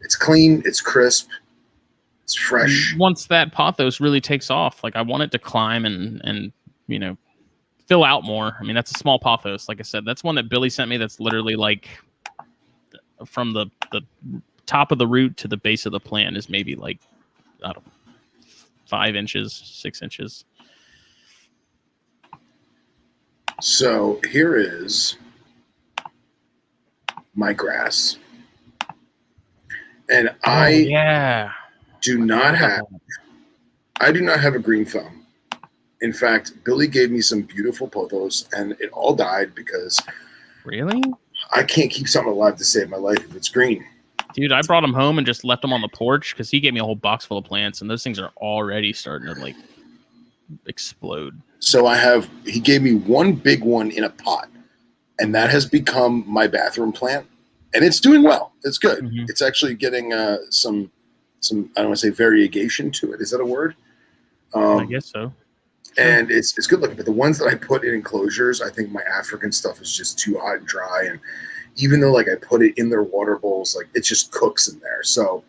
it's clean, it's crisp, it's fresh. And once that pothos really takes off, like I want it to climb and you know, fill out more. I mean, that's a small pothos. Like I said, that's one that Billy sent me. That's literally like from the top of the root to the base of the plant is maybe like, I don't know, 5 inches, 6 inches. So here is my grass. And I do not have a green thumb. In fact, Billy gave me some beautiful pothos and it all died because really? I can't keep something alive to save my life if it's green. Dude, I brought them home and just left them on the porch because he gave me a whole box full of plants, and those things are already starting to like explode. So he gave me one big one in a pot, and that has become my bathroom plant, and it's doing well. It's good. Mm-hmm. It's actually getting some I don't want to say variegation to it. Is that a word? I guess so. And it's good looking, but the ones that I put in enclosures, I think my African stuff is just too hot and dry, and even though like I put it in their water bowls, like it just cooks in there. So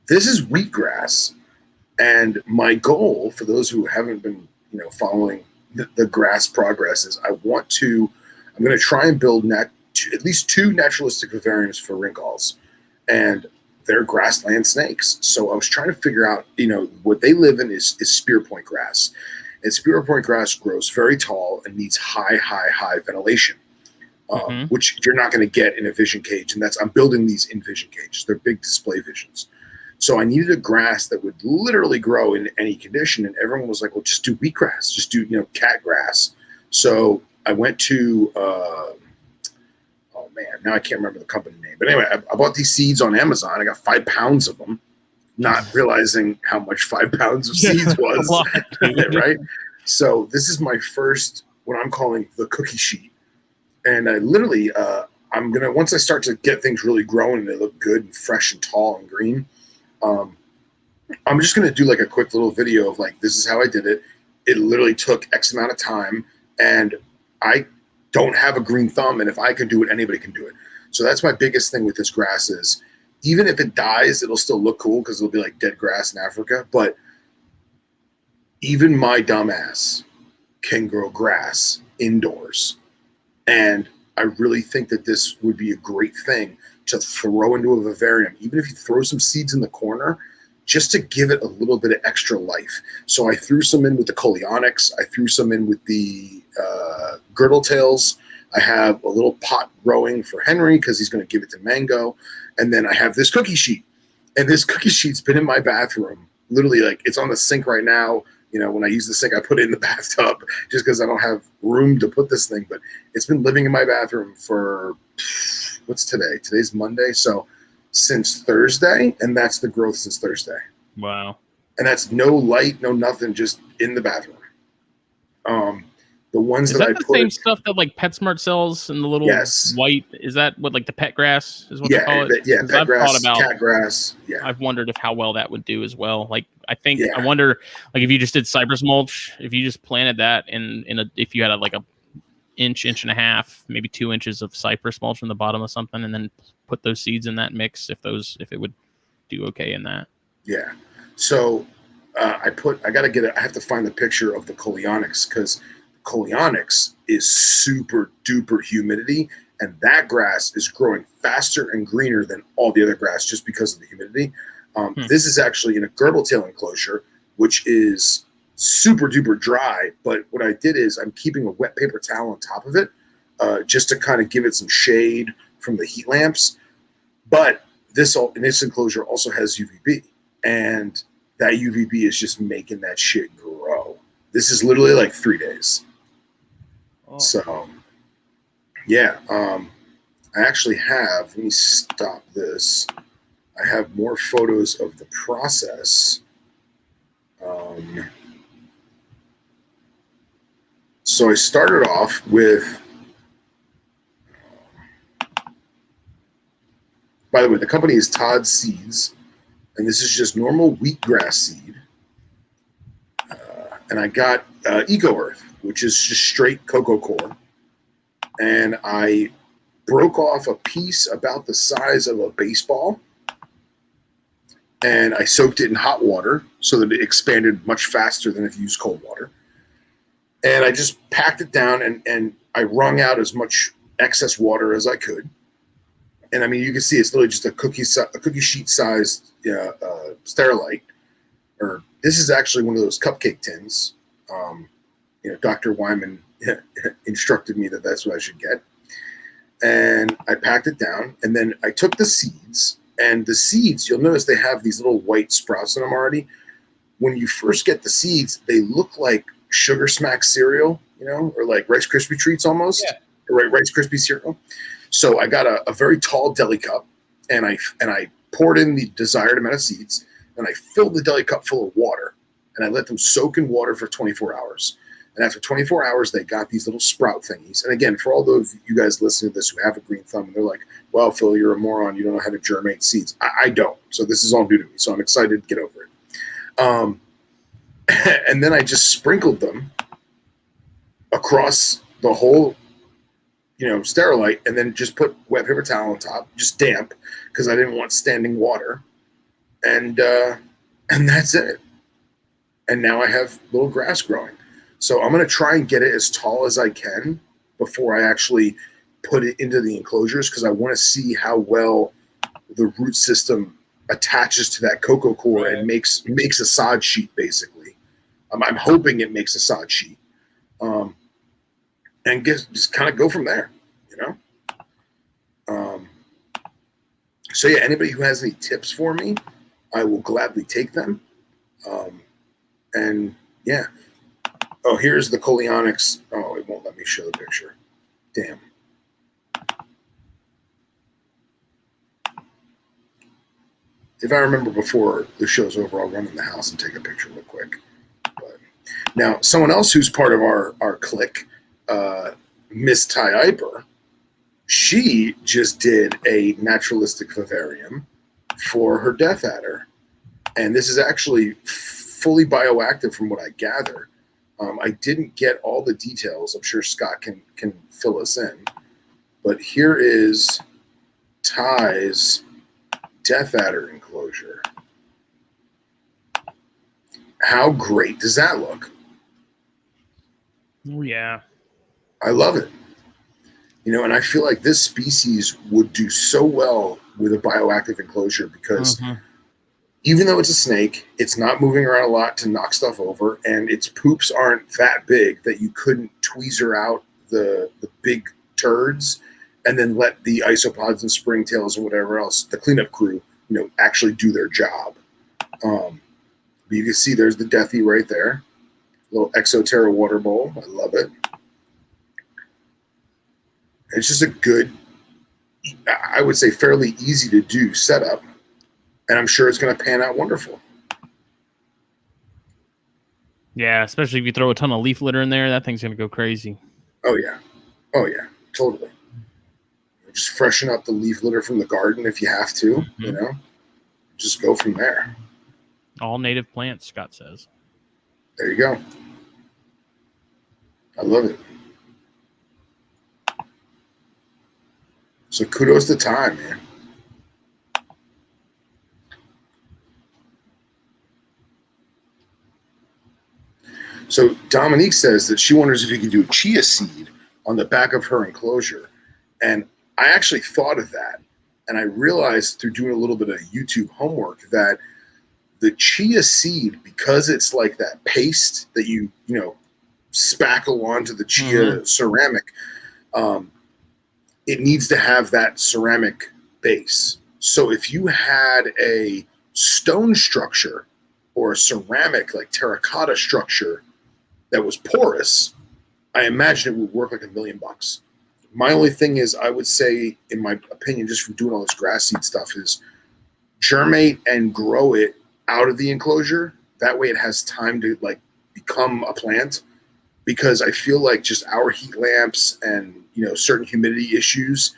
this is wheatgrass, and my goal for those who haven't been following the grass progress is I'm going to try and build at least 2 naturalistic vivariums for wrinkles, and they're grassland snakes. So I was trying to figure out, what they live in is spear point grass, and spear point grass grows very tall and needs high ventilation. Which you're not going to get in a vision cage. And I'm building these in vision cages. They're big display visions. So I needed a grass that would literally grow in any condition. And everyone was like, well, just do wheatgrass, just do, cat grass. So I went to, oh man, now I can't remember the company name. But anyway, I bought these seeds on Amazon. I got 5 pounds of them, not realizing how much 5 pounds of seeds was. Right? So this is my first, what I'm calling the cookie sheet. And I literally, once I start to get things really growing and they look good and fresh and tall and green, I'm just going to do like a quick little video of like, this is how I did it. It literally took X amount of time, and I don't have a green thumb. And if I can do it, anybody can do it. So that's my biggest thing with this grass is even if it dies, it'll still look cool because it'll be like dead grass in Africa. But even my dumbass can grow grass indoors. And I really think that this would be a great thing to throw into a vivarium, even if you throw some seeds in the corner, just to give it a little bit of extra life. So I threw some in with the Coleonyx. I threw some in with the Girdletails. I have a little pot growing for Henry because he's going to give it to Mango. And then I have this cookie sheet. And this cookie sheet's been in my bathroom. Literally, like, it's on the sink right now. You know, when I use the sink, I put it in the bathtub just because I don't have room to put this thing. But it's been living in my bathroom for, what's today? Today's Monday. So since Thursday, and that's the growth since Thursday. Wow. And that's no light, no nothing, just in the bathroom. The ones Is that that I the put, same stuff that like PetSmart sells in the little yes, white? Is that what, like the pet grass is what they call it? yeah, 'Cause pet I've grass, thought about, cat grass, yeah, I've wondered if how well that would do as well. Like I think yeah. I wonder, like if you just did cypress mulch, if you just planted that in a, if you had like a inch and a half, maybe 2 inches of cypress mulch in the bottom of something, and then put those seeds in that mix, if it would do okay in that. Yeah. So I have to find the picture of the Coleonyx because Coleonyx is super duper humidity, and that grass is growing faster and greener than all the other grass just because of the humidity. This is actually in a girdletail enclosure, which is super duper dry. But what I did is I'm keeping a wet paper towel on top of it just to kind of give it some shade from the heat lamps. But this enclosure also has UVB, and that UVB is just making that shit grow. This is literally like 3 days. Oh. So, yeah, I actually have, let me stop this. I have more photos of the process. So I started off with, by the way, the company is Todd's Seeds, and this is just normal wheatgrass seed. And I got Eco Earth, which is just straight cocoa core. And I broke off a piece about the size of a baseball, and I soaked it in hot water so that it expanded much faster than if you use cold water. And I just packed it down, and I wrung out as much excess water as I could. And I mean, you can see it's literally just a cookie sheet sized Sterilite. Or this is actually one of those cupcake tins. Dr. Wyman instructed me that that's what I should get. And I packed it down, and then I took the seeds. And the seeds, you'll notice they have these little white sprouts in them already. When you first get the seeds, they look like Sugar Smack cereal, or like Rice Krispie treats almost. Yeah. Or Rice Krispie cereal. So I got a very tall deli cup, and I poured in the desired amount of seeds, and I filled the deli cup full of water, and I let them soak in water for 24 hours. And after 24 hours, they got these little sprout thingies. And again, for all those you guys listening to this who have a green thumb, and they're like, well, Phil, you're a moron. You don't know how to germinate seeds. I don't. So this is all new to me. So I'm excited to get over it. And then I just sprinkled them across the whole, Sterilite, and then just put wet paper towel on top, just damp, because I didn't want standing water. And that's it. And now I have little grass growing. So I'm going to try and get it as tall as I can before I actually put it into the enclosures, because I want to see how well the root system attaches to that cocoa core and makes a sod sheet, basically. I'm hoping it makes a sod sheet. And just kind of go from there, So yeah, anybody who has any tips for me, I will gladly take them. And yeah. Oh, here's the Coleonyx. Oh, it won't let me show the picture. Damn. If I remember before the show's over, I'll run in the house and take a picture real quick. But now, someone else who's part of our clique, Miss Ty Iper, she just did a naturalistic vivarium for her death adder. And this is actually fully bioactive from what I gather. I didn't get all the details. I'm sure Scott can fill us in. But here is Ty's death adder enclosure. How great does that look? Oh, yeah. I love it. You know, and I feel like this species would do so well with a bioactive enclosure because even though it's a snake, it's not moving around a lot to knock stuff over, and its poops aren't that big that you couldn't tweezer out the big turds and then let the isopods and springtails and whatever else, the cleanup crew, you know, actually do their job. But you can see there's the Deathy right there. Little Exoterra water bowl. I love it. It's just a good, I would say fairly easy to do setup. And I'm sure it's going to pan out wonderful. Yeah, especially if you throw a ton of leaf litter in there, that thing's going to go crazy. Oh, yeah. Oh, yeah. Totally. Just freshen up the leaf litter from the garden if you have to, you know. Just go from there. All native plants, Scott says. There you go. I love it. So kudos to Time, man. So Dominique says that she wonders if you can do a chia seed on the back of her enclosure. And I actually thought of that. And I realized through doing a little bit of YouTube homework that the chia seed, because it's like that paste that you know, spackle onto the chia ceramic, it needs to have that ceramic base. So if you had a stone structure or a ceramic, like terracotta structure that was porous, I imagine it would work like $1,000,000. My only thing is, I would say, in my opinion, just from doing all this grass seed stuff, is germinate and grow it out of the enclosure. That way it has time to like become a plant, because I feel like just our heat lamps and, you know, certain humidity issues,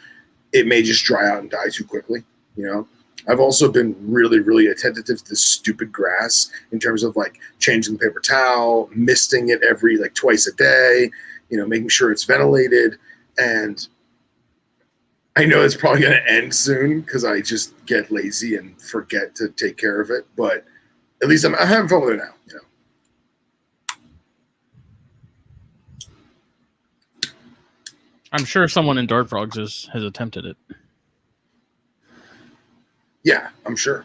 it may just dry out and die too quickly, you know. I've also been really, really attentive to this stupid grass in terms of like changing the paper towel, misting it every like twice a day, you know, making sure it's ventilated. And I know it's probably going to end soon because I just get lazy and forget to take care of it. But at least I'm having fun with it now, you know. I'm sure someone in Dart Frogs has attempted it. Yeah, I'm sure.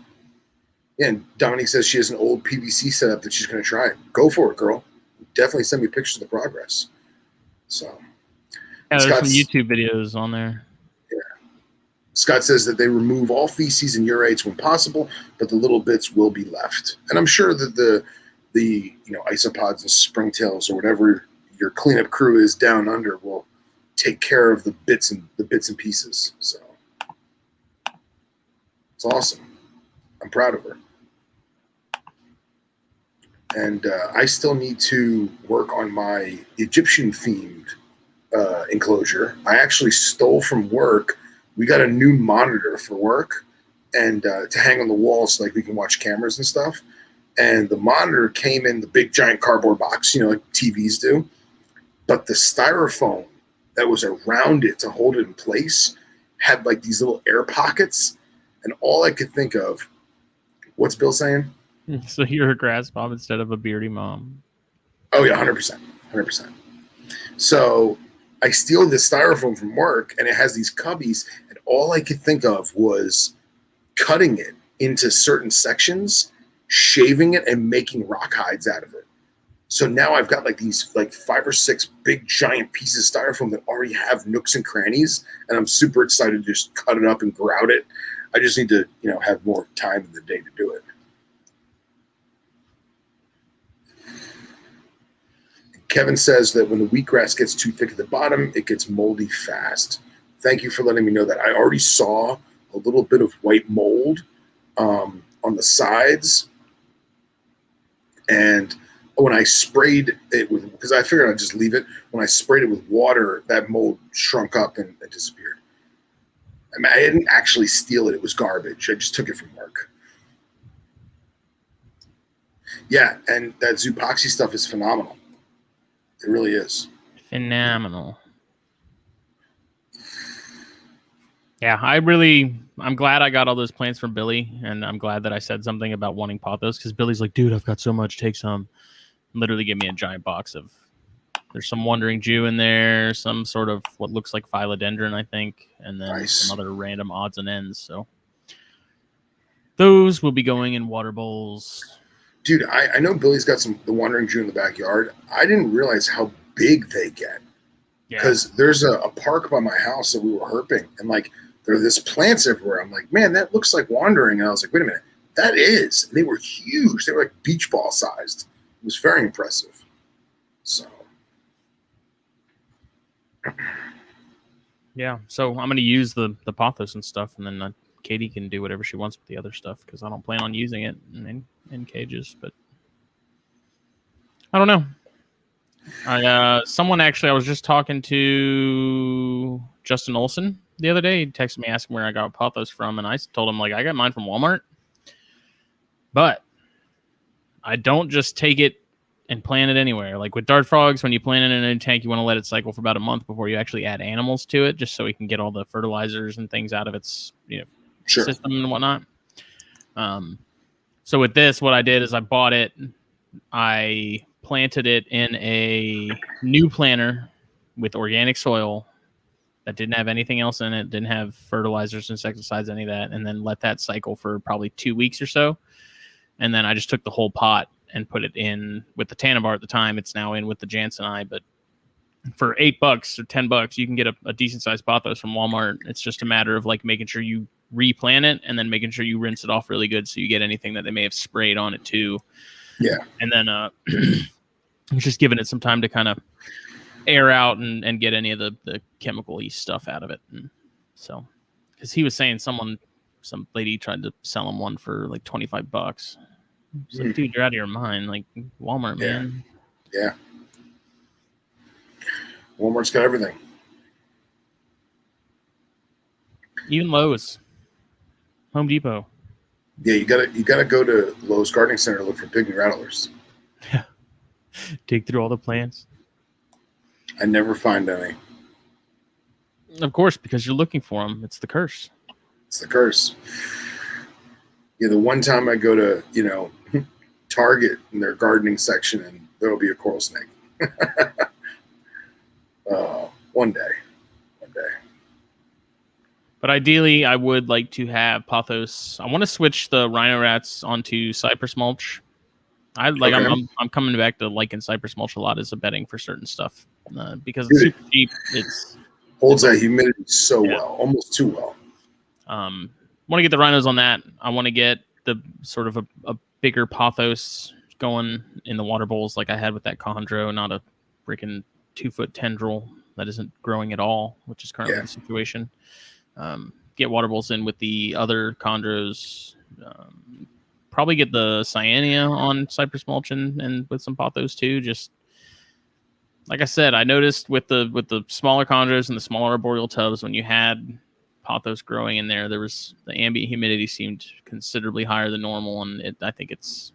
Yeah, and Dominique says she has an old PVC setup that she's going to try it. Go for it, girl. Definitely send me pictures of the progress. So, yeah, there's some YouTube videos on there. Yeah. Scott says that they remove all feces and urates when possible, but the little bits will be left. And I'm sure that the you know, isopods and springtails or whatever your cleanup crew is down under will take care of the bits and pieces. So it's awesome. I'm proud of her. And I still need to work on my Egyptian themed enclosure. I actually stole from work. We got a new monitor for work and to hang on the wall so like we can watch cameras and stuff. And the monitor came in the big giant cardboard box, you know, like TVs do. But the styrofoam that was around it to hold it in place had like these little air pockets. And all I could think of, what's Bill saying? So you're a grass mom instead of a beardy mom. Oh yeah, 100%, 100%. So I steal this styrofoam from work, and it has these cubbies, and all I could think of was cutting it into certain sections, shaving it, and making rock hides out of it. So now I've got like these like 5 or 6 big giant pieces of styrofoam that already have nooks and crannies, and I'm super excited to just cut it up and grout it. I just need to, you know, have more time in the day to do it. Kevin says that when the wheatgrass gets too thick at the bottom, it gets moldy fast. Thank you for letting me know that. I already saw a little bit of white mold on the sides. And when I sprayed it with, because I figured I'd just leave it, when I sprayed it with water, that mold shrunk up and disappeared. I mean, I didn't actually steal it. It was garbage. I just took it from work. Yeah, and that Zoopoxy stuff is phenomenal. It really is. Phenomenal. Yeah, I'm glad I got all those plants from Billy, and I'm glad that I said something about wanting pothos, because Billy's like, dude, I've got so much, take some. Literally give me a giant box of, there's some Wandering Jew in there, some sort of what looks like philodendron, I think, and then some other random odds and ends. So those will be going in water bowls. Dude, I know Billy's got the Wandering Jew in the backyard. I didn't realize how big they get. Because there's a park by my house that we were herping, and like there are this plants everywhere. I'm like, man, that looks like Wandering. And I was like, wait a minute, that is. And they were huge. They were like beach ball sized. It was very impressive. So yeah, so I'm going to use the pothos and stuff, and then Katie can do whatever she wants with the other stuff, because I don't plan on using it in cages. But I don't know. Someone actually, I was just talking to Justin Olson the other day. He texted me asking where I got pothos from, and I told him, like, I got mine from Walmart. But I don't just take it and plant it anywhere. Like with dart frogs, when you plant it in a tank, you want to let it cycle for about a month before you actually add animals to it, just so we can get all the fertilizers and things out of its system and whatnot. So with this, what I did is I bought it. I planted it in a new planter with organic soil that didn't have anything else in it, didn't have fertilizers, insecticides, any of that, and then let that cycle for probably 2 weeks or so. And then I just took the whole pot and put it in with the Tanabar at the time. It's now in with the Jansenii, but for $8 or $10, you can get a decent sized pothos from Walmart. It's just a matter of like making sure you replant it and then making sure you rinse it off really good so you get anything that they may have sprayed on it too. Yeah. And then just giving it some time to kind of air out and get any of the chemical-y stuff out of it. And so, because he was saying some lady tried to sell him one for like $25. It's like, dude, you're out of your mind. Like Walmart, man. Yeah. Walmart's got everything. Even Lowe's, Home Depot. Yeah, you gotta go to Lowe's Gardening Center to look for pygmy rattlers. Yeah. Dig through all the plants. I never find any. Of course, because you're looking for them. It's the curse. It's the curse. Yeah, the one time I go to, Target in their gardening section, and there'll be a coral snake. One day. But ideally, I would like to have pothos. I want to switch the rhino rats onto cypress mulch. I'm coming back to liking cypress mulch a lot as a bedding for certain stuff because it's super cheap. It's holds that humidity so well, almost too well. Want to get the rhinos on that. I want to get the sort of a bigger pothos going in the water bowls like I had with that chondro, not a freaking 2-foot tendril that isn't growing at all, which is currently the situation. Get water bowls in with the other chondros. Probably get the cyanea on cypress mulch and with some pothos too. Just like I said, I noticed with the smaller chondros and the smaller arboreal tubs, when you had pothos growing in there, the ambient humidity seemed considerably higher than normal, and I think it's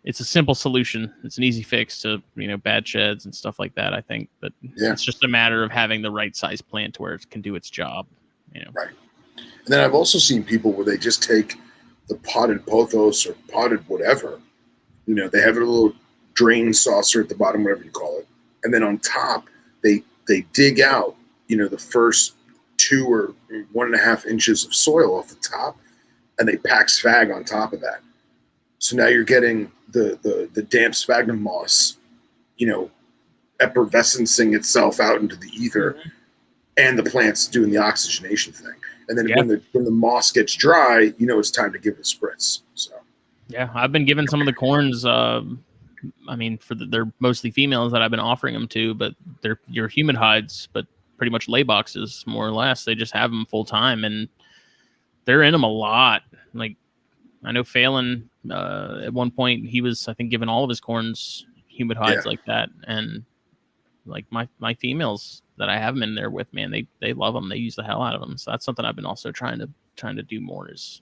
a simple solution. It's an easy fix to bad sheds and stuff like that, I think. But it's just a matter of having the right size plant to where it can do its job. Right. And then I've also seen people where they just take the potted pothos or potted whatever. They have a little drain saucer at the bottom, whatever you call it, and then on top they dig out the first 2 or 1.5 inches of soil off the top, and they pack sphagnum on top of that. So now you're getting the damp sphagnum moss, effervescencing itself out into the ether, and the plant's doing the oxygenation thing. And then when the moss gets dry, it's time to give it a spritz. So I've been giving some of the corns. They're mostly females that I've been offering them to, but they're your humid hides, but pretty much lay boxes more or less. They just have them full time, and they're in them a lot. Like I know Phelan at one point he was, I think, giving all of his corns humid hides like that, and like my females that I have them in there with, man, they love them. They use the hell out of them. So that's something I've been also trying to do more, is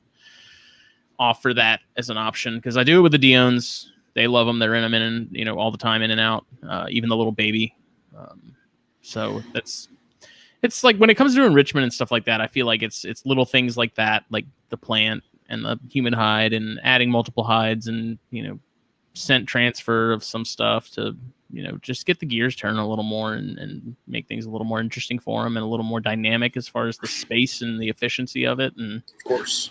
offer that as an option, because I do it with the Diones. They love them. They're in them all the time, in and out. Even the little baby. So it's like when it comes to enrichment and stuff like that, I feel like it's little things like that, like the plant and the human hide and adding multiple hides and, you know, scent transfer of some stuff to, you know, just get the gears turning a little more and make things a little more interesting for them and a little more dynamic as far as the space and the efficiency of it. And of course,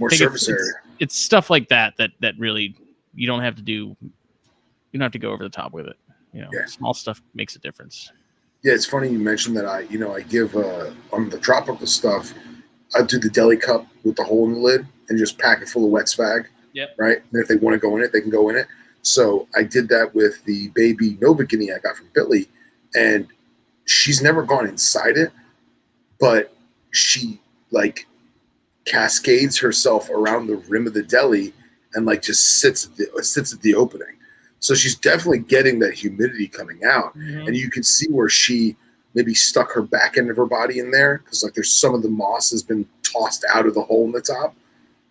more surface area. It's stuff like that really you don't have to do. You don't have to go over the top with it. You know, small stuff makes a difference. Yeah, it's funny you mentioned that. I give on the tropical stuff, I do the deli cup with the hole in the lid and just pack it full of wet swag. Yep. Right. And if they want to go in it, they can go in it. So I did that with the baby Nova Guinea I got from Billy, and she's never gone inside it, but she like cascades herself around the rim of the deli and like just sits at the opening. So she's definitely getting that humidity coming out. Mm-hmm. And you can see where she maybe stuck her back end of her body in there because like there's some of the moss has been tossed out of the hole in the top.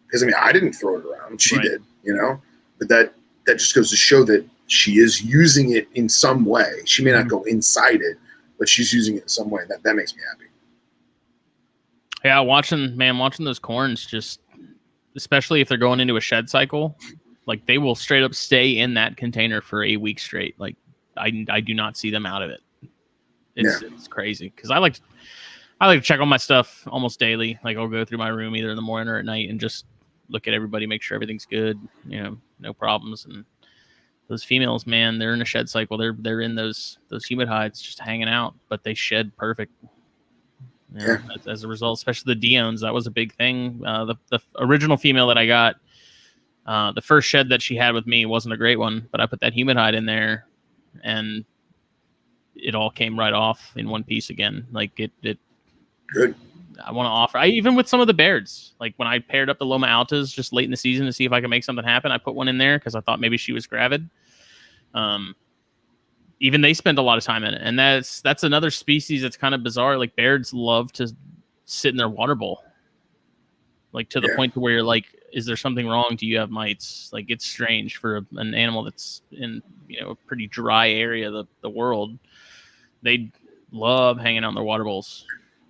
Because I mean, I didn't throw it around; she did, you know. But that just goes to show that she is using it in some way. She may not go inside it, but she's using it in some way. That makes me happy. Yeah, watching those corns, just especially if they're going into a shed cycle, like they will straight up stay in that container for a week straight. Like I do not see them out of it. It's crazy because I like to check on my stuff almost daily. Like I'll go through my room either in the morning or at night and just look at everybody, make sure everything's good, you know, no problems. And those females, man, they're in a shed cycle. They're in those humid hides just hanging out, but they shed perfect. You know, as a result, especially the Diones, that was a big thing. The original female that I got, the first shed that she had with me wasn't a great one, but I put that humid hide in there and it all came right off in one piece again. Like it good. I want to offer. Even with some of the Bairds, like when I paired up the Loma Altas just late in the season to see if I could make something happen, I put one in there because I thought maybe she was gravid. Even they spend a lot of time in it, and that's another species that's kind of bizarre. Like Bairds love to sit in their water bowl, like to the point to where you're like, is there something wrong? Do you have mites? Like it's strange for an animal that's in, you know, a pretty dry area of the world. They love hanging out in their water bowls.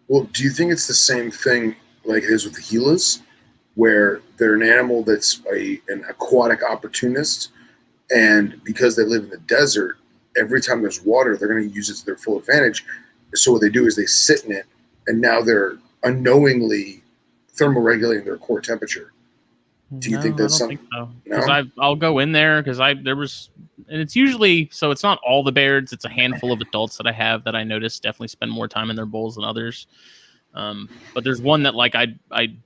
Well, do you think it's the same thing like it is with the Gilas, where they're an animal that's an aquatic opportunist, and because they live in the desert, every time there's water, they're going to use it to their full advantage. So what they do is they sit in it, and now they're unknowingly thermoregulating their core temperature. Do you think that's something? I don't think so. Because I'll go in there because there was, and it's usually, so it's not all the Bairds. It's a handful of adults that I have that I notice definitely spend more time in their bowls than others. But there's one that like I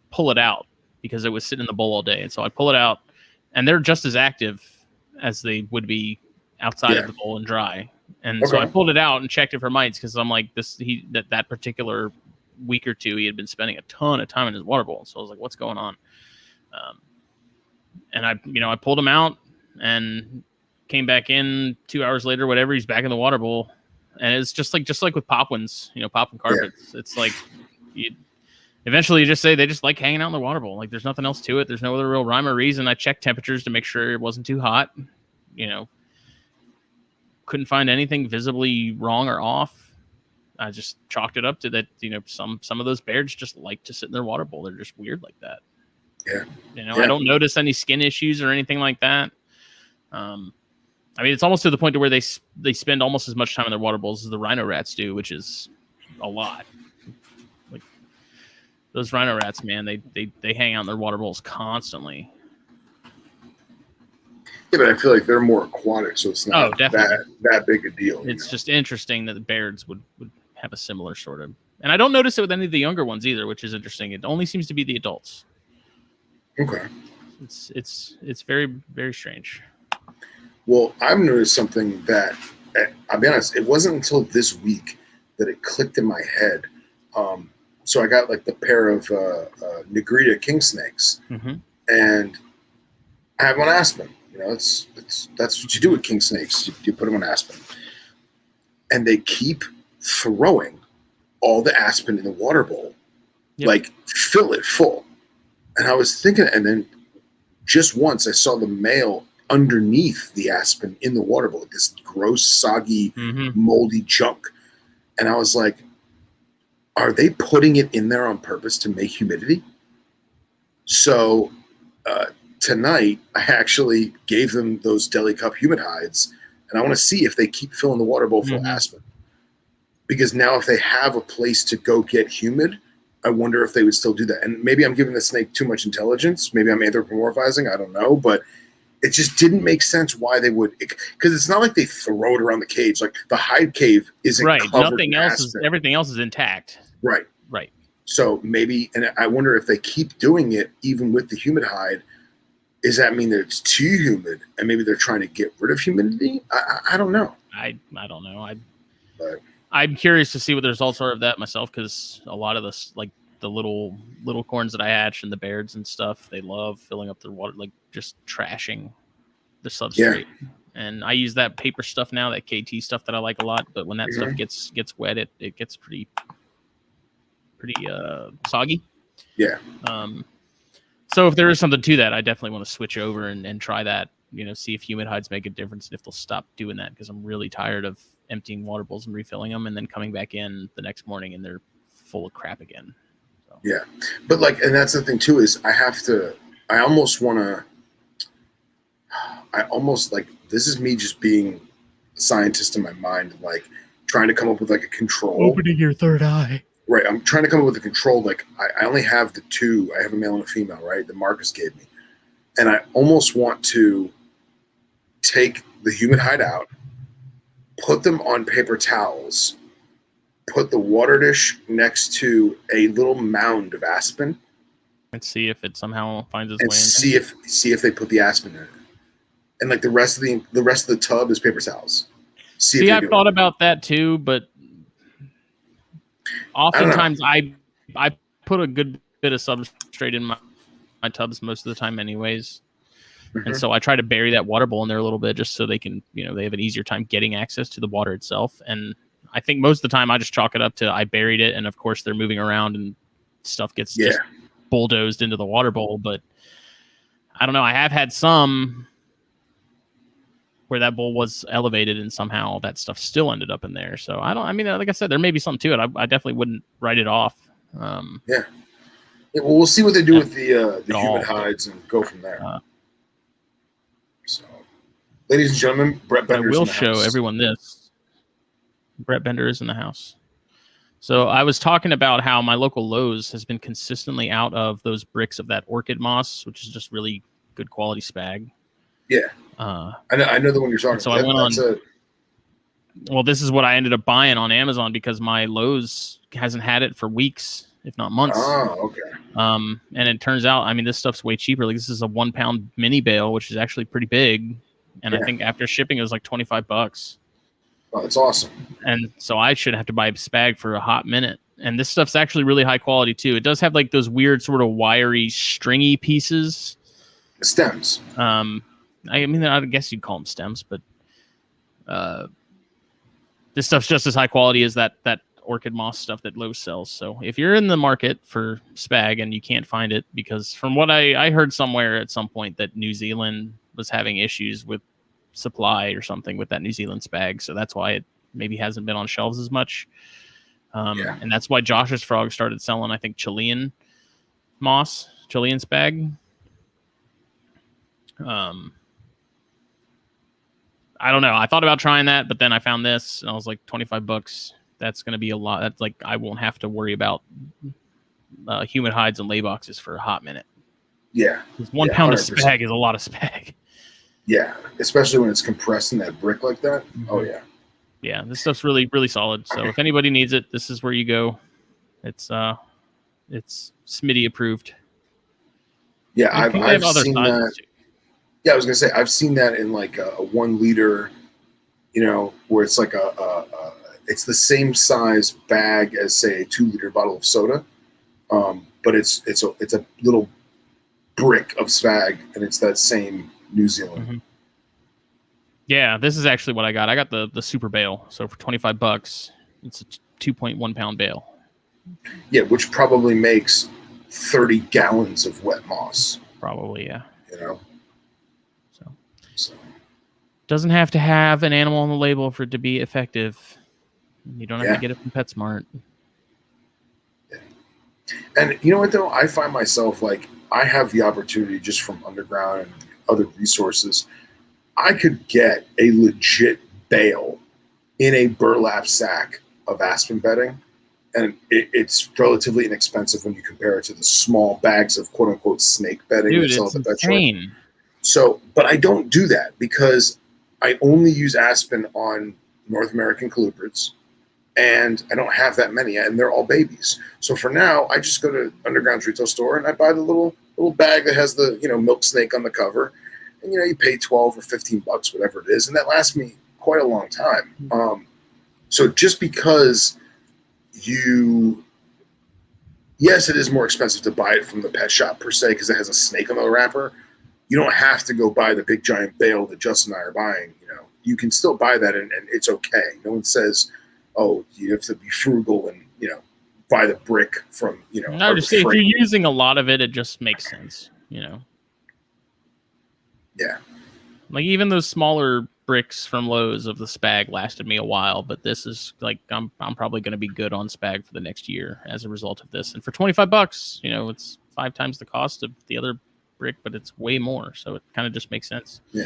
pull it out because it was sitting in the bowl all day, and so I pull it out, and they're just as active as they would be outside of the bowl and dry. And so I pulled it out and checked it for mites because I'm like that particular week or two he had been spending a ton of time in his water bowl. So I was like, what's going on? And I pulled him out and came back in 2 hours later, whatever. He's back in the water bowl, and it's just like with Popwins, Popwin carpets. Yeah. It's like eventually you just say they just like hanging out in the water bowl. Like there's nothing else to it. There's no other real rhyme or reason. I checked temperatures to make sure it wasn't too hot. Couldn't find anything visibly wrong or off. I just chalked it up to that. Some of those Bairds just like to sit in their water bowl. They're just weird like that. Yeah. I don't notice any skin issues or anything like that. I mean, it's almost to the point to where they spend almost as much time in their water bowls as the rhino rats do, which is a lot. Like those rhino rats, man, they hang out in their water bowls constantly. Yeah, but I feel like they're more aquatic, so it's not that big a deal. It's just interesting that the Bairds would have a similar sort of, and I don't notice it with any of the younger ones either, which is interesting. It only seems to be the adults. Okay. It's very, very strange. Well, I've noticed something that, I'll be honest, it wasn't until this week that it clicked in my head. So I got like the pair of Negrita king snakes, and I have one aspen. That's what you do with king snakes. You put them on aspen, and they keep throwing all the aspen in the water bowl, like fill it full. And I was thinking, and then just once I saw the male underneath the aspen in the water bowl, this gross, soggy, moldy junk. And I was like, are they putting it in there on purpose to make humidity? So tonight, I actually gave them those deli cup humid hides, and I want to see if they keep filling the water bowl full of aspen. Because now if they have a place to go get humid, I wonder if they would still do that. And maybe I'm giving the snake too much intelligence. Maybe I'm anthropomorphizing. I don't know. But it just didn't make sense why they would. Because it's not like they throw it around the cage. Like the hide cave isn't covered Nothing in else aspen. is. Everything else is intact. Right. Right. So maybe, and I wonder if they keep doing it even with the humid hide, does that mean that it's too humid and maybe they're trying to get rid of humidity? I don't know. I don't know. I'm curious to see what the results are of that myself, because a lot of this, like the little corns that I hatch and the Bairds and stuff, they love filling up their water, like just trashing the substrate. Yeah. And I use that paper stuff now, that KT stuff that I like a lot. But when that stuff gets wet, it gets pretty soggy. Yeah. So if there is something to that, I definitely want to switch over and try that. See if humid hides make a difference and if they'll stop doing that, because I'm really tired of emptying water bowls and refilling them and then coming back in the next morning and they're full of crap again. So. Yeah. But and that's the thing too, is I almost this is me just being a scientist in my mind, like trying to come up with like a control. Opening your third eye. Right. I'm trying to come up with a control. Like I only have the two. I have a male and a female, right? That Marcus gave me. And I almost want to take the humid hide out, put them on paper towels, put the water dish next to a little mound of aspen, and see if it somehow finds its way in. See if they put the aspen in it. And like the rest of the tub is paper towels. See I've thought about that too, but oftentimes I put a good bit of substrate in my tubs most of the time anyways. And so I try to bury that water bowl in there a little bit just so they can, they have an easier time getting access to the water itself. And I think most of the time I just chalk it up to I buried it, and of course they're moving around and stuff gets just bulldozed into the water bowl. But I don't know. I have had some where that bowl was elevated and somehow that stuff still ended up in there. So like I said, there may be something to it. I definitely wouldn't write it off. Yeah, well, we'll see what they do with the humid hides and go from there. So, ladies and gentlemen, Brett Bender. I will show everyone this. Brett Bender is in the house. So I was talking about how my local Lowe's has been consistently out of those bricks of that orchid moss, which is just really good quality spag. Yeah, I know the one you're talking about. So I went on. Well, this is what I ended up buying on Amazon because my Lowe's hasn't had it for weeks, if not months. Oh, okay. And it turns out, this stuff's way cheaper. Like this is a 1 pound mini bale, which is actually pretty big. And I think after shipping, it was like $25. Oh, that's awesome. And so I should have to buy a spag for a hot minute. And this stuff's actually really high quality too. It does have like those weird sort of wiry, stringy pieces. Stems. I guess you'd call them stems, but this stuff's just as high quality as that orchid moss stuff that Lowe's sells. So if you're in the market for spag and you can't find it, because from what I heard somewhere at some point that New Zealand was having issues with supply or something with that New Zealand spag, so that's why it maybe hasn't been on shelves as much. And that's why Josh's Frog started selling, I think, Chilean spag. I don't know. I thought about trying that, but then I found this and I was like, $25. That's going to be a lot. That's like, I won't have to worry about humid hides and lay boxes for a hot minute. Yeah. 1 pound 100%. Of spag is a lot of spag. Yeah. Especially when it's compressed in that brick like that. Mm-hmm. Oh yeah. Yeah. This stuff's really, really solid. So if anybody needs it, this is where you go. It's Smitty approved. Yeah. I've seen that. Too. Yeah, I was gonna say I've seen that in like a 1 liter, where it's like it's the same size bag as say a 2 liter bottle of soda, but it's a little brick of spag, and it's that same New Zealand. Mm-hmm. Yeah, this is actually what I got. I got the super bale, so for $25, it's a 2.1 pound bale. Yeah, which probably makes 30 gallons of wet moss. Probably, yeah. So doesn't have to have an animal on the label for it to be effective. You don't have to get it from PetSmart. Yeah. And you know what, though? I find myself like I have the opportunity just from underground and other resources. I could get a legit bale in a burlap sack of aspen bedding, and it's relatively inexpensive when you compare it to the small bags of quote unquote snake bedding. Dude, it's insane. So, but I don't do that because I only use aspen on North American colubrids, and I don't have that many, and they're all babies. So for now, I just go to Underground's retail store and I buy the little bag that has the milk snake on the cover, and you pay $12 or $15, whatever it is, and that lasts me quite a long time. So just because yes, it is more expensive to buy it from the pet shop per se because it has a snake on the wrapper. You don't have to go buy the big giant bale that Justin and I are buying. You can still buy that and it's okay. No one says, oh, you have to be frugal and buy the brick from No, just if you're using a lot of it, it just makes sense. Yeah. Like even those smaller bricks from Lowe's of the Spag lasted me a while, but this is like I'm probably going to be good on Spag for the next year as a result of this. And for $25, it's 5 times the cost of the other brick, but it's way more, so it kind of just makes sense. Yeah.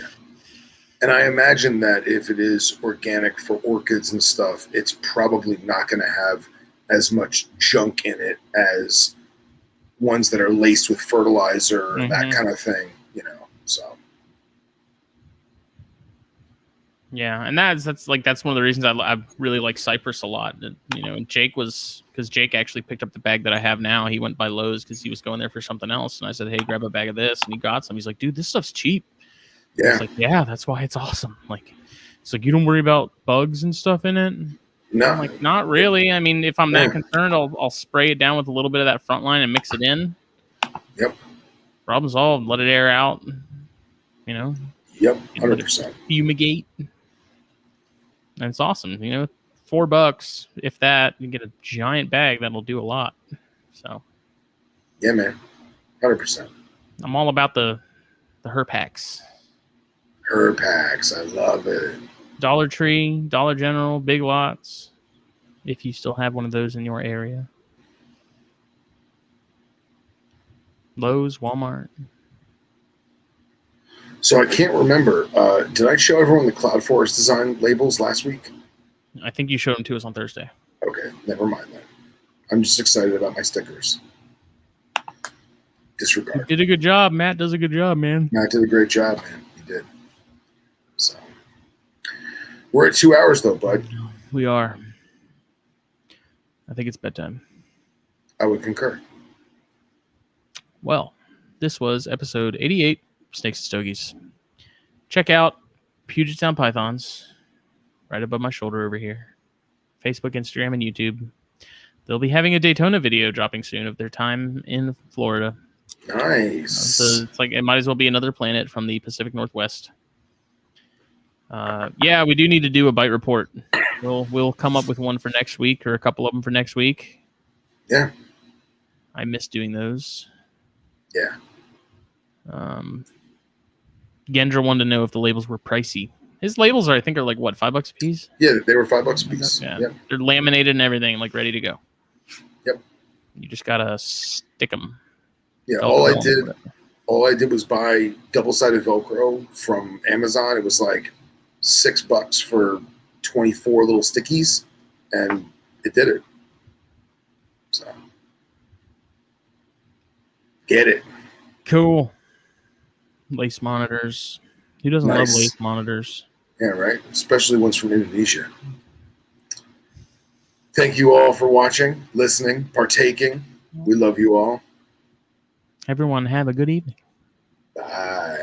And I imagine that if it is organic for orchids and stuff, it's probably not going to have as much junk in it as ones that are laced with fertilizer and that kind of thing, so. Yeah, and that's one of the reasons I really like Cypress a lot. And Jake actually picked up the bag that I have now. He went by Lowe's because he was going there for something else, and I said, "Hey, grab a bag of this," and he got some. He's like, "Dude, this stuff's cheap." Yeah, I was like, "Yeah, that's why it's awesome." Like, it's like you don't worry about bugs and stuff in it. No, I'm like, not really. I mean, if I'm that concerned, I'll spray it down with a little bit of that front line and mix it in. Yep. Problem solved. Let it air out. Yep. 100%. Fumigate. And it's awesome. $4, if that, you get a giant bag that'll do a lot. So, yeah, man, 100%. I'm all about the Herpacks. Herpacks, I love it. Dollar Tree, Dollar General, Big Lots. If you still have one of those in your area, Lowe's, Walmart. So I can't remember. Did I show everyone the Cloud Forest design labels last week? I think you showed them to us on Thursday. Okay, never mind that. I'm just excited about my stickers. Disregard. You did a good job. Matt does a good job, man. Matt did a great job, man. He did. So we're at 2 hours though, bud. We are. I think it's bedtime. I would concur. Well, this was episode 88. Snakes and Stogies. Check out Puget Sound Pythons right above my shoulder over here. Facebook, Instagram, and YouTube. They'll be having a Daytona video dropping soon of their time in Florida. Nice. So it's like it might as well be another planet from the Pacific Northwest. Yeah, we do need to do a bite report. We'll come up with one for next week or a couple of them for next week. Yeah. I miss doing those. Yeah. Gendra wanted to know if the labels were pricey. His labels are like what, $5 a piece? Yeah, they were $5 a piece. Yeah. Yep. They're laminated and everything, like ready to go. Yep. You just gotta stick them. Yeah. All I did was buy double-sided Velcro from Amazon. It was like $6 for 24 little stickies, and it did it. So get it. Cool. Lace monitors. Who doesn't love lace monitors? Yeah, right. Especially ones from Indonesia. Thank you all for watching, listening, partaking. We love you all. Everyone have a good evening. Bye.